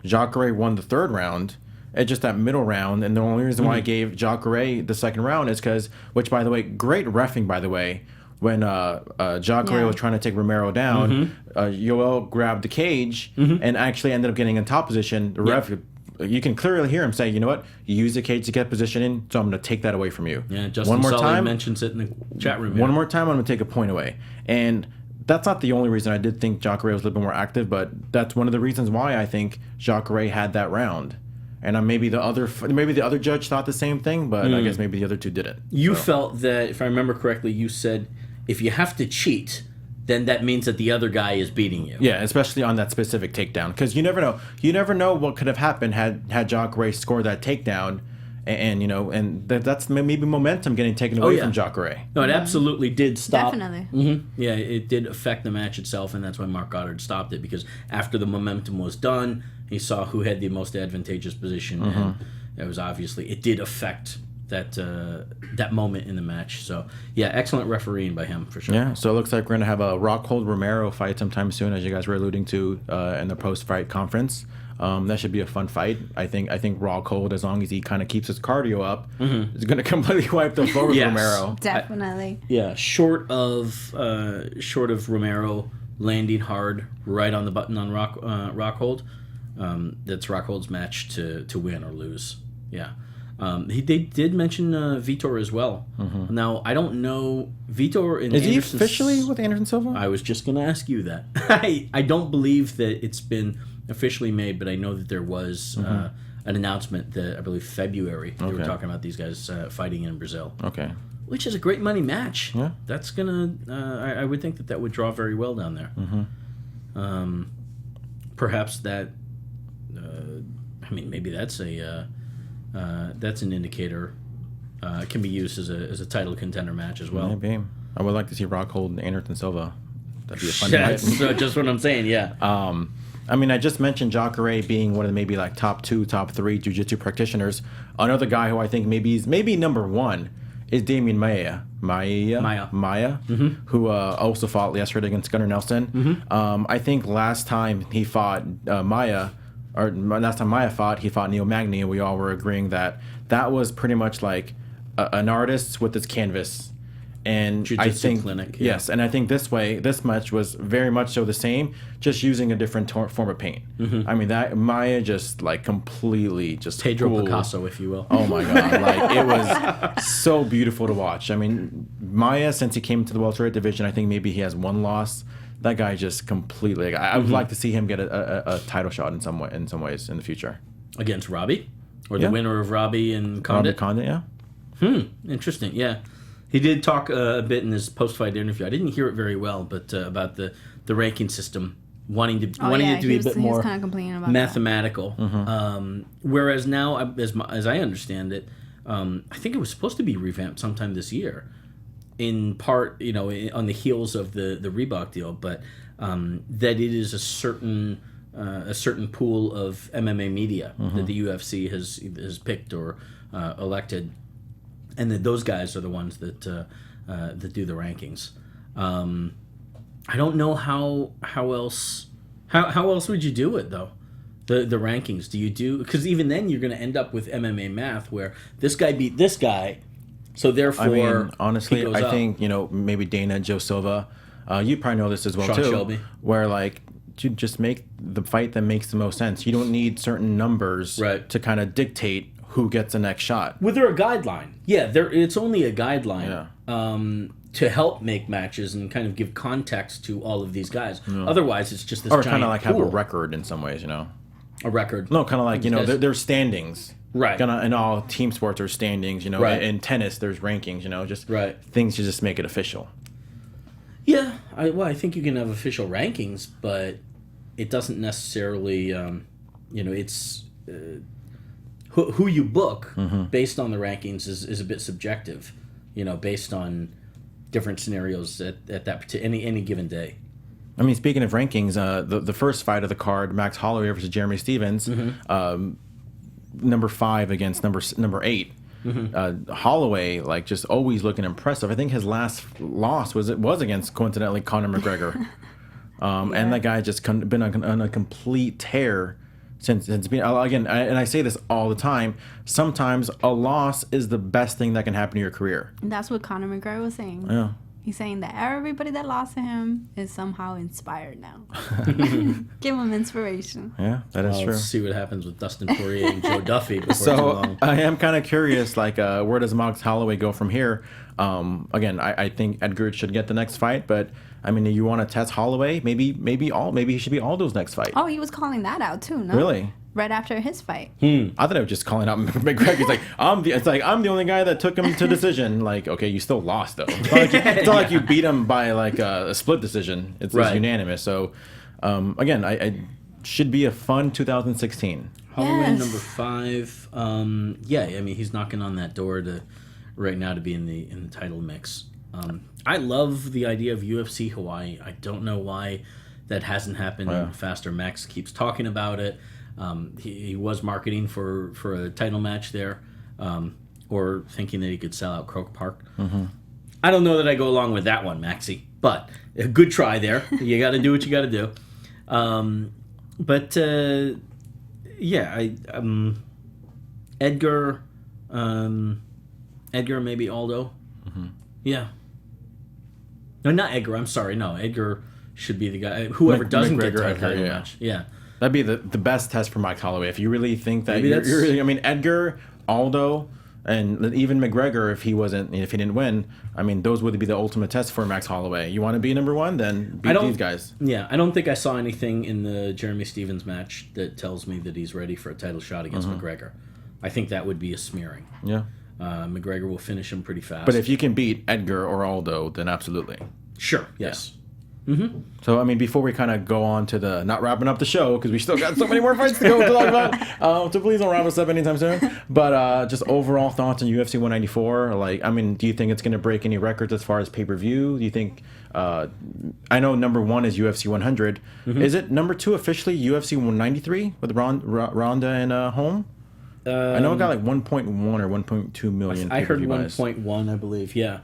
Jacare won the third round. It's just that middle round, and the only reason why I gave Jacare the second round is because, which, by the way, great reffing, by the way, when Jacare was trying to take Romero down, Yoel grabbed the cage and actually ended up getting in top position. The ref, you can clearly hear him say, you know what, you use the cage to get position in, so I'm going to take that away from you. Yeah, Justin Sully mentions it in the chat room. One more time, I'm going to take a point away. And that's not the only reason. I did think Jacare was a little bit more active, but that's one of the reasons why I think Jacare had that round. And maybe the other judge thought the same thing, but I guess maybe the other two didn't. You felt that, if I remember correctly, you said if you have to cheat, then that means that the other guy is beating you. Yeah, especially on that specific takedown, because you never know. You never know what could have happened had Jacare scored that takedown, and and that's maybe momentum getting taken away from Jacare. No, it absolutely did stop. Definitely. Mm-hmm. Yeah, it did affect the match itself, and that's why Mark Goddard stopped it, because after the momentum was done, he saw who had the most advantageous position, and it was obviously, it did affect that moment in the match. So yeah, excellent refereeing by him for sure. Yeah, so it looks like we're gonna have a Rockhold Romero fight sometime soon, as you guys were alluding to in the post-fight conference. That should be a fun fight. I think Rockhold, as long as he kind of keeps his cardio up, is gonna completely wipe the floor with Romero. Definitely. Short of Romero landing hard right on the button on Rockhold. That's Rockhold's match to win or lose. Yeah. They did mention Vitor as well. Now, I don't know. Vitor and Is he Anderson officially with Anderson Silva? I was just going to ask you that. I don't believe that it's been officially made, but I know that there was an announcement that I believe February. They were talking about these guys fighting in Brazil. Okay. Which is a great money match. Yeah. That's going to... I would think that would draw very well down there. Perhaps that... maybe that's that's an indicator. It can be used as a title contender match as well. Maybe. I would like to see Rockhold and Anderson Silva. That'd be a fun match. So just what I'm saying, yeah. I just mentioned Jacare being one of the maybe like top 2, top 3 jiu-jitsu practitioners. Another guy who I think maybe number 1 is Demian Maia, who also fought yesterday against Gunnar Nelson. I think last time he fought Maia fought, he fought Neil Magny, and we all were agreeing that was pretty much like an artist with his canvas. And Jiu-jitsu I think clinic, yes, and I think this match was very much so the same, just using a different form of paint. That Maia just like completely just Pedro Picasso, if you will. Oh my god, like it was so beautiful to watch. Maia, since he came to the welterweight division, I think maybe he has one loss. That guy just completely. I would like to see him get a title shot in some ways in the future against Robbie, or the winner of Robbie and Condit. Robbie Condit, Interesting. Yeah, he did talk a bit in his post-fight interview. I didn't hear it very well, but about the ranking system, wanting it to be a bit more mathematical. Whereas now, as I understand it, I think it was supposed to be revamped sometime this year. In part, on the heels of the Reebok deal, but that it is a certain pool of MMA media that the UFC has picked or elected, and that those guys are the ones that do the rankings. I don't know how else would you do it though. The rankings, do you do, because even then you're going to end up with MMA math where this guy beat this guy. So therefore, honestly, I think maybe Dana, Joe Silva, you probably know this as well Sean too. Shelby. Where like you just make the fight that makes the most sense. You don't need certain numbers to kind of dictate who gets the next shot. Well, they're a guideline. Yeah, it's only a guideline to help make matches and kind of give context to all of these guys. Otherwise, it's just this giant kind of like pool. have a record in some ways, A record. No, kind of like there's standings. Right. In all team sports, there's standings, In tennis, there's rankings, just things to just make it official. Yeah. I think you can have official rankings, but it doesn't necessarily, it's who you book based on the rankings is a bit subjective, based on different scenarios at that any given day. Speaking of rankings, the first fight of the card, Max Holloway versus Jeremy Stevens, number 5 against number 8. Holloway, like, just always looking impressive. I think his last loss was against, coincidentally, Conor McGregor. And that guy just been on a complete tear since being, again, and I say this all the time, sometimes a loss is the best thing that can happen to your career. And that's what Conor McGregor was saying. Yeah. He's saying that everybody that lost to him is somehow inspired now. Give him inspiration. Yeah, that is true. Let's see what happens with Dustin Poirier and Joe Duffy before too long. I am kind of curious, like, where does Max Holloway go from here? Again, I think Edgar should get the next fight, but you want to test Holloway? Maybe he should be Aldo's next fight. Oh, he was calling that out too, no? Really? Right after his fight. I thought I was just calling out McGregor. He's like, I'm the only guy that took him to decision. Like, okay, you still lost though. It's not like you beat him by like a split decision. It's unanimous. So, again, I should be a fun 2016. Holloway, Yes. number 5. Yeah, I mean, he's knocking on that door right now to be in the title mix. I love the idea of UFC Hawaii. I don't know why that hasn't happened faster. Max keeps talking about it. He was marketing for a title match there, or thinking that he could sell out Croke Park. Mm-hmm. I don't know that I go along with that one, Maxie, but a good try there. You got to do what you got to do. Edgar, maybe Aldo. Mm-hmm. Yeah. No, not Edgar. I'm sorry. No, Edgar should be the guy. Whoever doesn't get the title match. Yeah. That'd be the best test for Mike Holloway. If you really think that Maybe you're really, I mean, Edgar, Aldo, and even McGregor, if he didn't win, I mean, those would be the ultimate test for Max Holloway. You want to be number one, then beat these guys. Yeah, I don't think I saw anything in the Jeremy Stevens match that tells me that he's ready for a title shot against McGregor. I think that would be a smearing. Yeah. McGregor will finish him pretty fast. But if you can beat Edgar or Aldo, then absolutely. Sure, yes. Yeah. Mm-hmm. So, I mean, before we kind of go on to the not wrapping up the show, because we still got so many more fights to go to talk about, so please don't wrap us up anytime soon. But just overall thoughts on UFC 194. Like, I mean, do you think it's going to break any records as far as pay-per-view? Do you think, I know number 1 is UFC 100. Mm-hmm. Is it number 2 officially UFC 193 with Ronda and Holm? I know it got like 1.1 or 1.2 million. I heard 1.1, I believe. Yeah.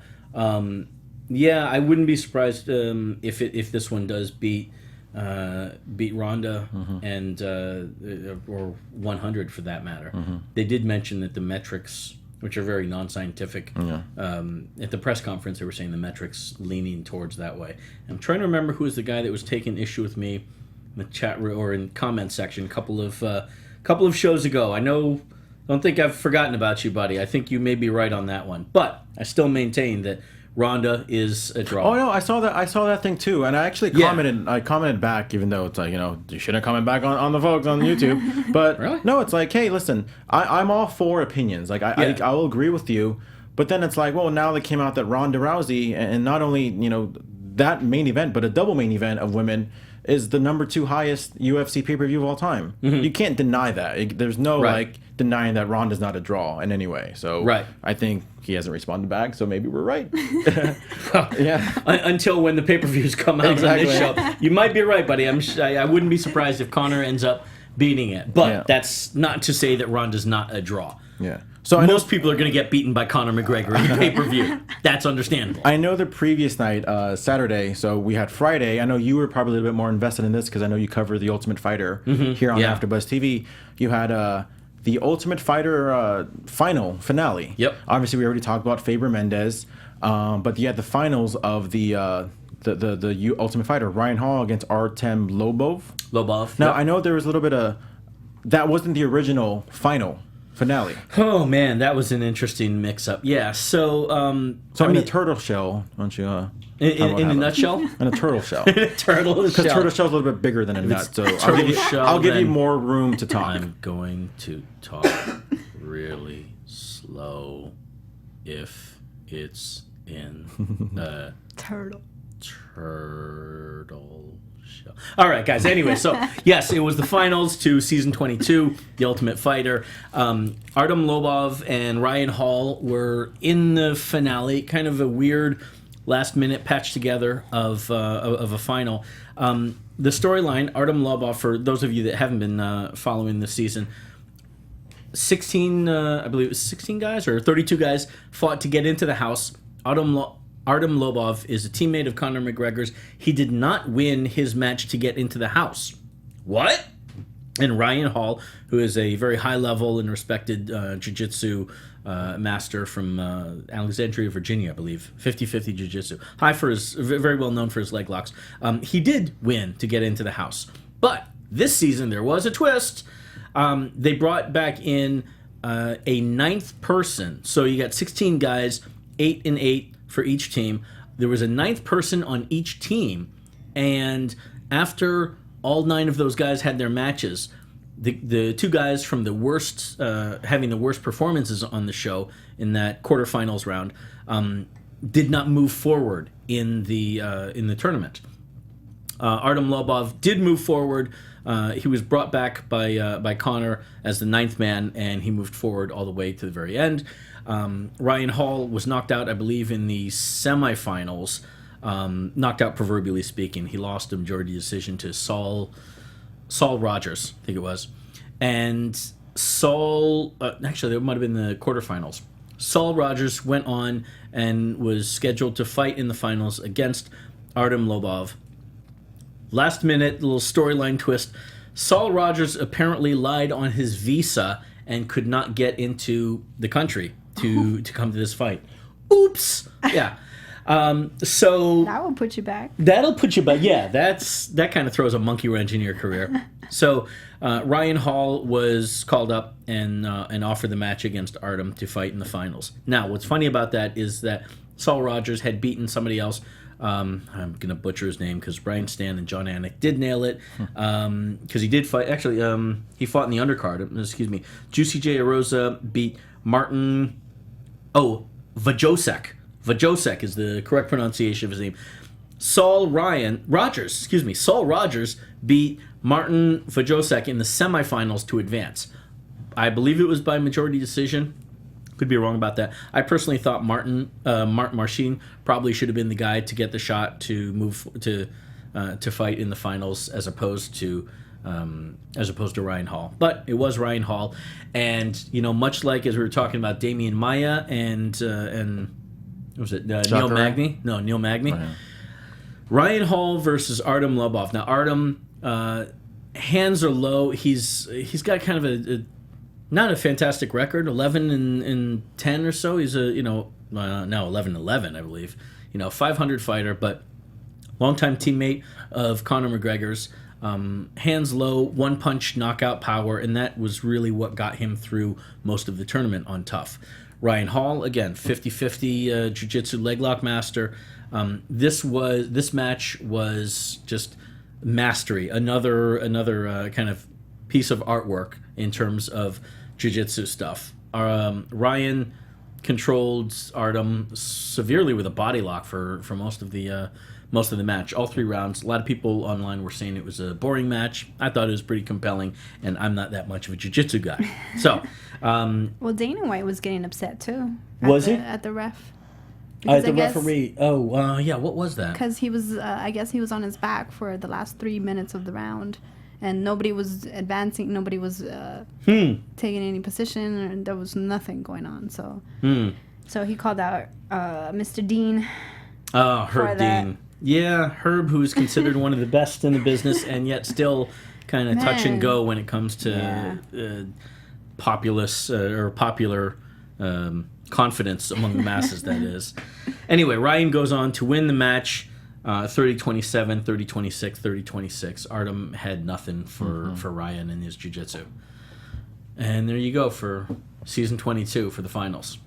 Yeah, I wouldn't be surprised if this one does beat Ronda and or 100 for that matter. Mm-hmm. They did mention that the metrics, which are very non-scientific, at the press conference they were saying the metrics leaning towards that way. I'm trying to remember who was the guy that was taking issue with me in the chat or in comment section a couple of shows ago. Don't think I've forgotten about you, buddy. I think you may be right on that one, but I still maintain that Ronda is a draw. Oh no, I saw that thing too, and I actually commented. Yeah. I commented back, even though it's like, you shouldn't comment back on the folks on YouTube. But really? No, it's like, hey, listen, I'm all for opinions. Like I will agree with you, but then it's like, well, now they came out that Ronda Rousey, and not only that main event, but a double main event of women is the number 2 highest UFC pay-per-view of all time. Mm-hmm. You can't deny that. There's no denying that Ronda's not a draw in any way. So I think he hasn't responded back, so maybe we're right. Yeah. Until when the pay-per-views come out on this show. You might be right, buddy. I wouldn't be surprised if Conor ends up beating it. But that's not to say that Ronda's not a draw. Yeah. So most people are going to get beaten by Conor McGregor in the pay-per-view. That's understandable. I know the previous night, Saturday, so we had Friday. I know you were probably a little bit more invested in this because I know you cover The Ultimate Fighter here on AfterBuzz TV. You had the Ultimate Fighter finale. Yep. Obviously, we already talked about Faber Mendez, but you had the finals of the Ultimate Fighter, Ryan Hall against Artem Lobov. Now, I know there was a little bit of... That wasn't the original finale. Oh man, that was an interesting mix-up. Yeah, so in a turtle shell, don't you? In a nutshell? In a turtle shell. In a turtle shell. Because turtle shell's a little bit bigger than a nut, so I'll give you more room to talk. I'm going to talk really slow if it's in a turtle show. All right, guys. Anyway, so yes, it was the finals to season 22, The Ultimate Fighter. Artem Lobov and Ryan Hall were in the finale, kind of a weird last-minute patch together of a final. The storyline, Artem Lobov, for those of you that haven't been following this season, 16, I believe it was 16 guys or 32 guys fought to get into the house. Artem Lobov is a teammate of Conor McGregor's. He did not win his match to get into the house. What? And Ryan Hall, who is a very high-level and respected jiu-jitsu master from Alexandria, Virginia, I believe, 50-50 jiu-jitsu. Very well known for his leg locks. He did win to get into the house. But this season, there was a twist. They brought back in a 9th person. So you got 16 guys, 8 and 8 for each team. There was a 9th person on each team, and after all 9 of those guys had their matches, the 2 guys from the worst, having the worst performances on the show in that quarterfinals round, did not move forward in the tournament. Artem Lobov did move forward he was brought back by Conor as the 9th man, and he moved forward all the way to the very end. Ryan Hall was knocked out, I believe, in the semifinals. Knocked out proverbially speaking. He lost a majority decision to Saul Rogers, I think it was. And Saul, actually, it might have been the quarterfinals. Saul Rogers went on and was scheduled to fight in the finals against Artem Lobov. Last minute, little storyline twist. Saul Rogers apparently lied on his visa and could not get into the country to come to this fight. Oops. Yeah. So that will put you back. That'll put you back. Yeah, that kind of throws a monkey wrench in your career. So Ryan Hall was called up and offered the match against Artem to fight in the finals. Now, what's funny about that is that Saul Rogers had beaten somebody else. I'm going to butcher his name because Brian Stan and John Anik did nail it. Because he did fight. Actually, he fought in the undercard. Excuse me. Juicy J. Hermoza beat Martin. Vajosek. Vajosek is the correct pronunciation of his name. Saul Rogers beat Martin Vajosek in the semifinals to advance. I believe it was by majority decision. Could be wrong about that. I personally thought Martin Marcin probably should have been the guy to get the shot to move to fight in the finals as opposed to Ryan Hall. But it was Ryan Hall, and much like as we were talking about Demian Maia and what was it Neil Magny? No, Neil Magny. Oh, yeah. Ryan Hall versus Artem Lobov. Now Artem, hands are low. He's got kind of a not a fantastic record, 11 and 10 or so. He's now 11-11, I believe. 500 fighter, but longtime teammate of Conor McGregor's. Hands low, one punch knockout power, and that was really what got him through most of the tournament on Tough. Ryan Hall, again, 50-50 jiu-jitsu leg lock master. This match was just mastery. Another kind of piece of artwork in terms of jiu-jitsu stuff. Ryan controlled Artem severely with a body lock for most of the match, all 3 rounds. A lot of people online were saying it was a boring match. I thought it was pretty compelling, and I'm not that much of a jiu-jitsu guy. So, well, Dana White was getting upset too. Was he at the ref? At the referee? Oh, yeah. What was that? Because he was, I guess, he was on his back for the last 3 minutes of the round, and nobody was advancing. Nobody was taking any position, and there was nothing going on. So he called out Mr. Dean. Oh, Herb Dean. Yeah, Herb, who's considered one of the best in the business, and yet still kind of touch and go when it comes to popular confidence among the masses, that is. Anyway, Ryan goes on to win the match 30-27, 30-26, 30-26. Artem had nothing for Ryan in his jiu-jitsu. And there you go for season 22 for the finals.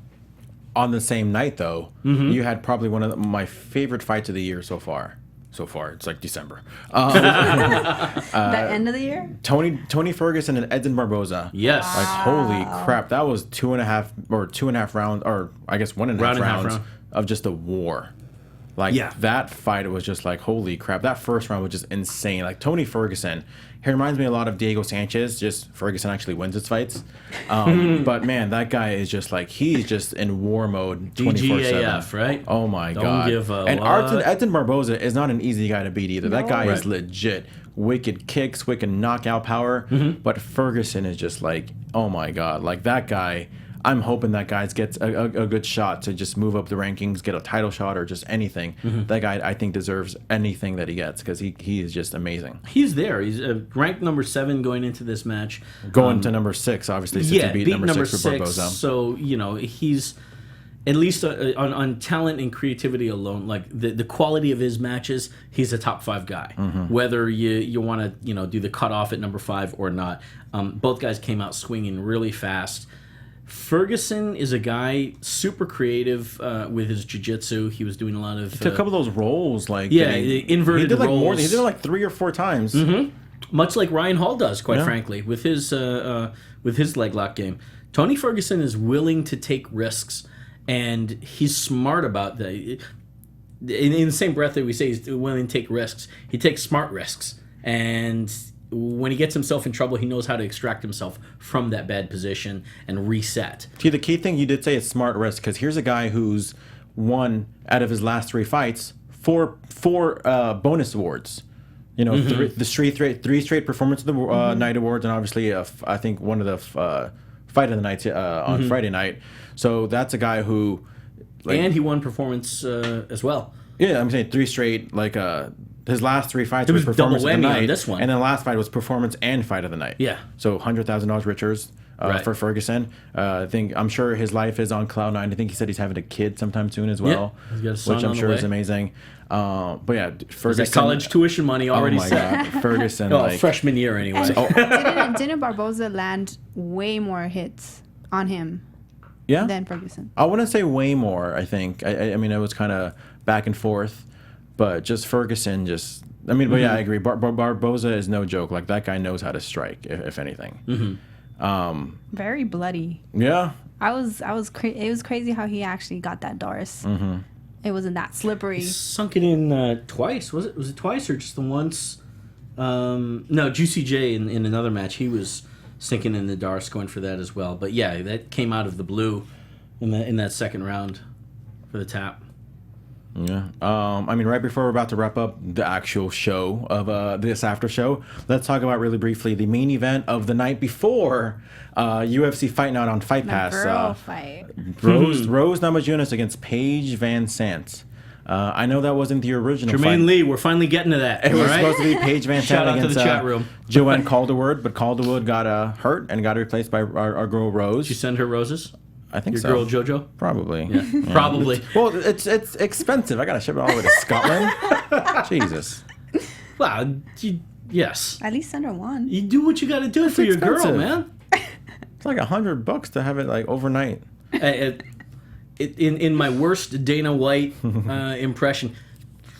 On the same night, though, you had probably one of my favorite fights of the year so far. It's like December. The end of the year? Tony Ferguson and Edson Barboza. Yes. Like, holy crap. That was 2.5 rounds, or I guess 1.5 rounds of just a war. That fight was just like, holy crap. That first round was just insane. Like, Tony Ferguson, he reminds me a lot of Diego Sanchez. Just Ferguson actually wins his fights. But, man, that guy is just like, he's just in war mode 24/7. DGAF, right? Oh, my God. Don't give a And lot. Edson Barboza is not an easy guy to beat either. That guy is legit. Wicked kicks, wicked knockout power. But Ferguson is just like, oh, my God. Like, that guy... I'm hoping that guy gets a good shot to just move up the rankings, get a title shot, or just anything. That guy, I think, deserves anything that he gets because he is just amazing. He's there. He's ranked number 7 going into this match. Going to number 6, obviously, since he beat number 6 for Barboza. So, he's at least on talent and creativity alone, like the quality of his matches, he's a top 5 guy. Whether you want to do the cutoff at number 5 or not, both guys came out swinging really fast. Ferguson is a guy super creative with his jiu-jitsu. He was doing a lot of... He took a couple of those rolls, inverted rolls. He did it like 3 or 4 times. Much like Ryan Hall does, quite frankly, with his leg lock game. Tony Ferguson is willing to take risks, and he's smart about that. In the same breath that we say he's willing to take risks, he takes smart risks. And when he gets himself in trouble, he knows how to extract himself from that bad position and reset. See, the key thing you did say is smart risk, because here's a guy who's won out of his last 3 fights four bonus awards. You know, three straight performance of the night awards, and obviously I think one of the fight of the nights on Friday night. So that's a guy who, like, and he won performance as well. Yeah, I'm saying 3 straight. Like his last 3 fights was double performance of the whammy night, on this one. and then the last fight was performance and fight of the night. Yeah. So $100,000 Richards for Ferguson. I'm sure his life is on cloud 9. I think he said he's having a kid sometime soon as well, he's got a son which I'm on the sure way. is amazing. But yeah, Ferguson. His college tuition money already set. God, Ferguson. Freshman year anyway. Didn't Barboza land way more hits on him than Ferguson? I wouldn't say way more. I think. I mean, it was kind of back and forth, but just Ferguson. But yeah, I agree. Barboza is no joke. Like, that guy knows how to strike, if anything. Very bloody. Yeah. It was crazy how he actually got that Doris. It wasn't that slippery. He sunk it in twice. Was it twice or just the once? No, Juicy J in another match, he was sinking in the Doris, going for that as well. But yeah, that came out of the blue in that second round for the tap. Yeah. Right before we're about to wrap up the actual show of this after show, let's talk about really briefly the main event of the night before UFC Fight Night on Fight Pass. Girl fight. Rose Namajunas against Paige Van Sant. I know that wasn't the original Jermaine fight. Lee, we're finally getting to that. It was supposed to be Paige Van Sant Shout out against to the chat room. Joanne Calderwood, but Calderwood got hurt and got replaced by our girl Rose. Did you send her roses? I think Your so. girl JoJo? Probably. Yeah. Probably. Well, it's expensive. I gotta ship it all the way to Scotland. Jesus. Well, yes. At least send her one. You do what you got to do for your girl, expensive. man. It's like $100 to have it like overnight. In my worst Dana White impression,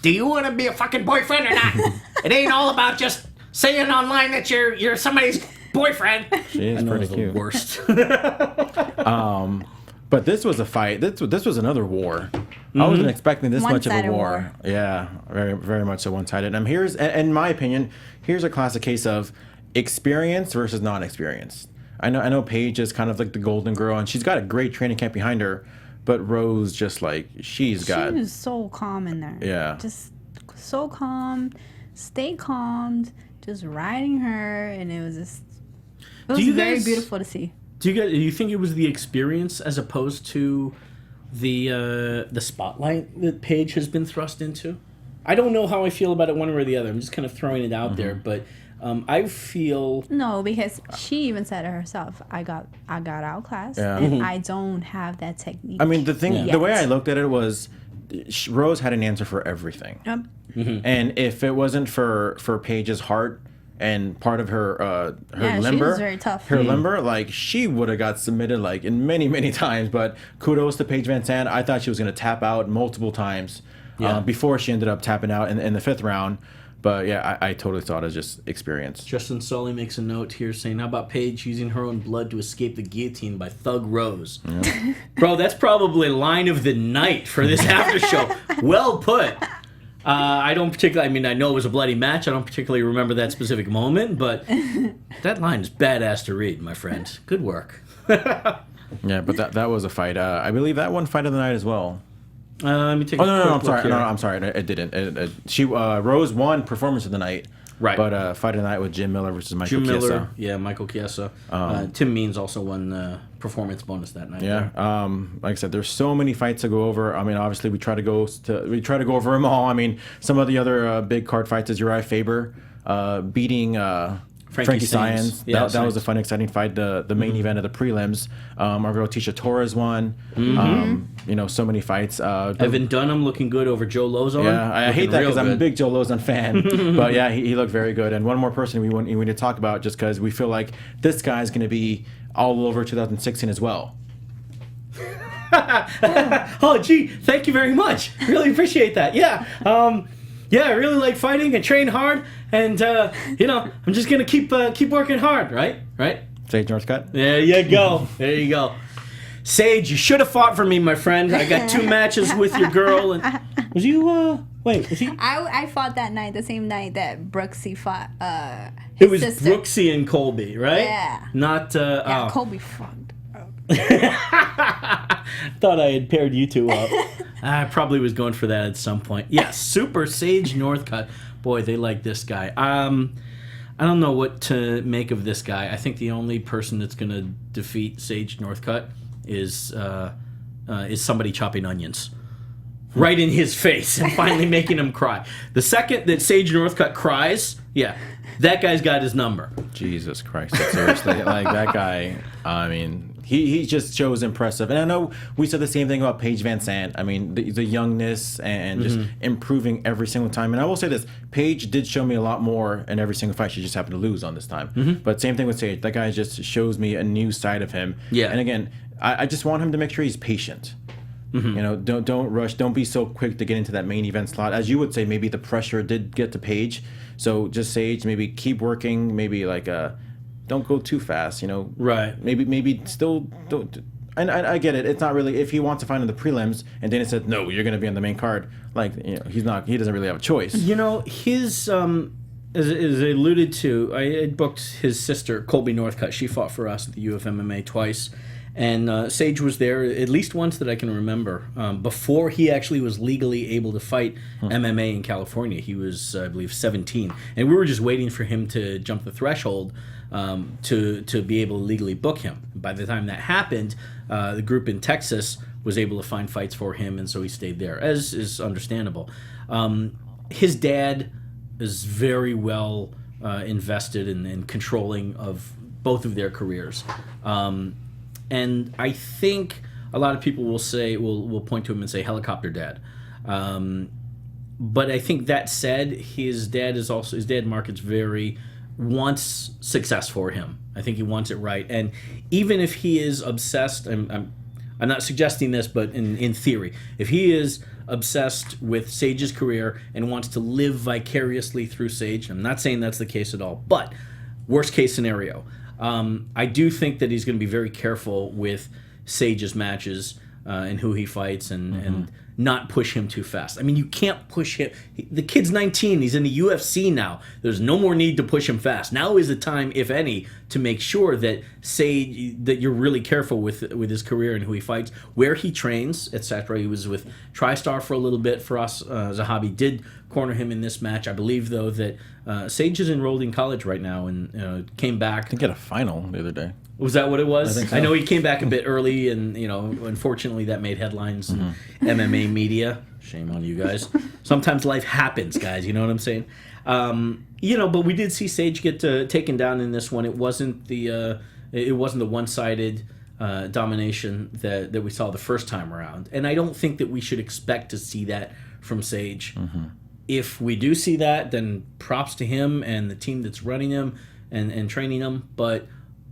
do you want to be a fucking boyfriend or not? It ain't all about just saying online that you're somebody's boyfriend. She is pretty cute. The worst. But this was a fight. This was another war. I wasn't expecting this much of a One-sided war. Yeah, very, very much so one-sided. And in my opinion, here's a classic case of experience versus non-experience. I know Paige is kind of like the golden girl, and she's got a great training camp behind her. But Rose, just like she was so calm in there. Yeah. Just so calm, stay calm, just riding her, and it was very beautiful to see. Do you think it was the experience as opposed to the spotlight that Paige has been thrust into? I don't know how I feel about it one way or the other. I'm just kind of throwing it out there, but I feel no, because she even said it herself. I got outclassed, and I don't have that technique. I mean, the way I looked at it was, Rose had an answer for everything, and if it wasn't for Paige's heart and part of her limber, she was very tough. Her limber, like, she would have got submitted like in many times. But kudos to Paige Van Sant. I thought she was going to tap out multiple times before she ended up tapping out in the 5th round. But yeah, I totally saw it as just experience. Justin Sully makes a note here saying, how about Paige using her own blood to escape the guillotine by Thug Rose? Yeah. Bro, that's probably line of the night for this after show. Well put. I don't particularly, I know it was a bloody match. I don't particularly remember that specific moment, but that line is badass to read, my friend. Good work. Yeah, but that was a fight. I believe that one fight of the night as well. Let me take a quick I'm look sorry. here. No, I'm sorry. It didn't. She Rose won performance of the night. Right. But fight of the night with Jim Miller versus Michael Jim Chiesa. Miller, yeah, Michael Chiesa. Tim Means also won performance bonus that night. Yeah. Like I said, there's so many fights to go over. Obviously we try to go over them all. Some of the other big card fights is Uriah Faber beating Frankie Saenz. Yeah, that was a fun, exciting fight. The main event of the prelims. Our girl Tisha Torres won. So many fights. Evan Dunham looking good over Joe Lozon. Yeah, I hate that because I'm a big Joe Lozon fan. But yeah, he looked very good. And one more person we need to talk about, just because we feel like this guy's going to be all over 2016 as well. Oh, gee, thank you very much. Really appreciate that. Yeah. I really like fighting and train hard, and I'm just gonna keep working hard, right? Sage Northcutt. There you go. Sage, you should have fought for me, my friend. I got 2 matches with your girl, and was you Wait, is he? I fought that night, the same night that Brooksy fought It his was sister. Brooksy and Colby, right? Yeah. Not. Yeah, oh. Colby fucked. Thought I had paired you two up. I probably was going for that at some point. Yes, Super Sage Northcutt. Boy, they like this guy. I don't know what to make of this guy. I think the only person that's going to defeat Sage Northcutt is somebody chopping onions right in his face and finally making him cry. The second that Sage Northcutt cries, yeah, that guy's got his number. Jesus Christ, seriously, like that guy. I mean, he just shows impressive, and I know we said the same thing about Paige Van Sant. I mean, the youngness and just improving every single time. And I will say this: Paige did show me a lot more in every single fight. She just happened to lose on this time. But same thing with Sage. That guy just shows me a new side of him. Yeah. And again, I just want him to make sure he's patient. You know, don't rush. Don't be so quick to get into that main event slot. As you would say, maybe the pressure did get to Paige. So just Sage, maybe keep working. Maybe like don't go too fast. You know, Right. Maybe still don't. And I get it. It's not really if he wants to fight in the prelims, and Dana said no, you're going to be on the main card. Like he's not. He doesn't really have a choice. You know, his as I alluded to, I had booked his sister Colby Northcutt. She fought for us at the UFMMA twice. And Sage was there at least once that I can remember. Before he actually was legally able to fight MMA in California, he was, I believe, 17. And we were just waiting for him to jump the threshold to be able to legally book him. By the time that happened, the group in Texas was able to find fights for him, and so he stayed there, as is understandable. His dad is very well invested in controlling of both of their careers. And I think a lot of people will point to him and say helicopter dad. But I think that said, his dad markets wants success for him. I think he wants it right. And even if he is obsessed, I'm not suggesting this, but in theory, if he is obsessed with Sage's career and wants to live vicariously through Sage, I'm not saying that's the case at all, but worst case scenario, I do think that he's going to be very careful with Sage's matches and who he fights and not push him too fast. I mean, you can't push him. The kid's 19. He's in the UFC now. There's no more need to push him fast. Now is the time, if any, to make sure that that you're really careful with his career and who he fights, where he trains, etc. He was with TriStar for a little bit for us. Zahabi did corner him in this match. I believe, though, that Sage is enrolled in college right now and came back. I think he had a final the other day. Was that what it was? I think so. I know he came back a bit early, and unfortunately that made headlines in MMA media. Shame on you guys. Sometimes life happens, guys. You know what I'm saying? But we did see Sage get taken down in this one. It wasn't the one-sided domination that we saw the first time around, and I don't think that we should expect to see that from Sage. If we do see that, then props to him and the team that's running him and training him. But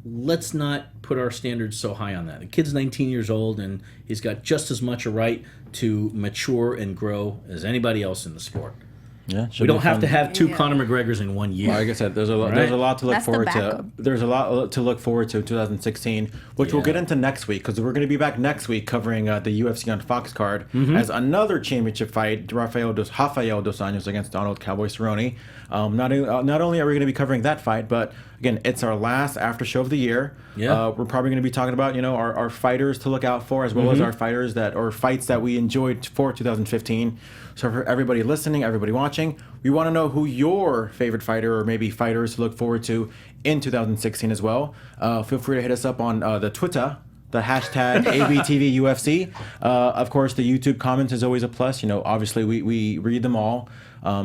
let's not put our standards so high on that. The kid's 19 years old, and he's got just as much a right to mature and grow as anybody else in the sport. Yeah, we don't have to have two Conor McGregors in 1 year. Like I said, there's a lot to look That's forward the to. backup. There's a lot to look forward to 2016, which we'll get into next week because we're going to be back next week covering the UFC on Fox card as another championship fight, Rafael dos Anjos against Donald Cowboy Cerrone. Not only are we going to be covering that fight, but again, it's our last after show of the year. Yeah. We're probably going to be talking about our fighters to look out for, as well as our fighters or fights that we enjoyed for 2015. So for everybody listening, everybody watching, we want to know who your favorite fighter or maybe fighters to look forward to in 2016 as well. Feel free to hit us up on the Twitter, the hashtag ABTVUFC. Of course, the YouTube comments is always a plus. Obviously we read them all.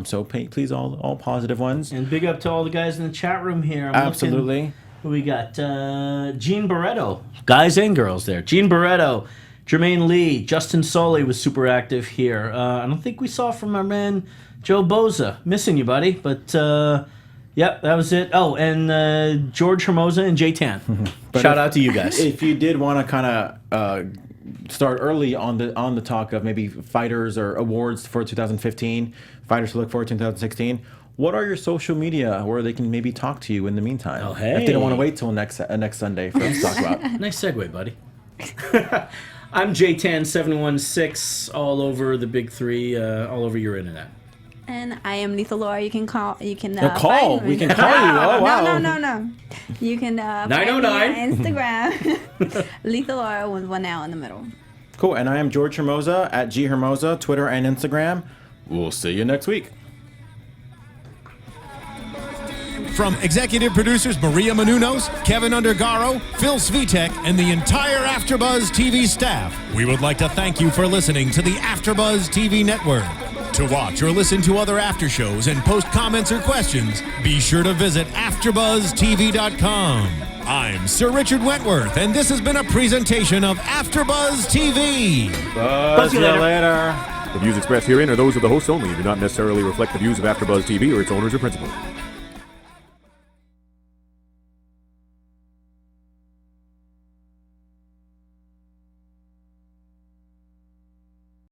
So please, all positive ones. And big up to all the guys in the chat room here. Absolutely. Who we got? Gene Barretto. Guys and girls there. Gene Barretto. Jermaine Lee. Justin Soley was super active here. I don't think we saw from our man Joe Boza. Missing you, buddy. But, yep, that was it. Oh, and George Hermoza and Jay Tan. Shout out to you guys. If you did want to kind of start early on the talk of maybe fighters or awards for 2015, fighters to look forward to in 2016, what are your social media where they can maybe talk to you in the meantime? Oh, hey. If they don't want to wait till next Sunday for us to talk about. Nice segue, buddy. I'm JTan716 all over the big three, all over your internet. And I am Lethal Laura. You can call. You can call. find me. We can call you. Oh wow. No. You can find me 909. on Instagram. Lethal Laura with one L in the middle. Cool. And I am George Hermoza at G Hermoza, Twitter and Instagram. We'll see you next week. From executive producers Maria Menounos, Kevin Undergaro, Phil Svitek, and the entire AfterBuzz TV staff, we would like to thank you for listening to the AfterBuzz TV network. To watch or listen to other after shows and post comments or questions, be sure to visit AfterBuzzTV.com. I'm Sir Richard Wentworth, and this has been a presentation of AfterBuzz TV. Buzz you later. The views expressed herein are those of the hosts only and do not necessarily reflect the views of AfterBuzz TV or its owners or principals.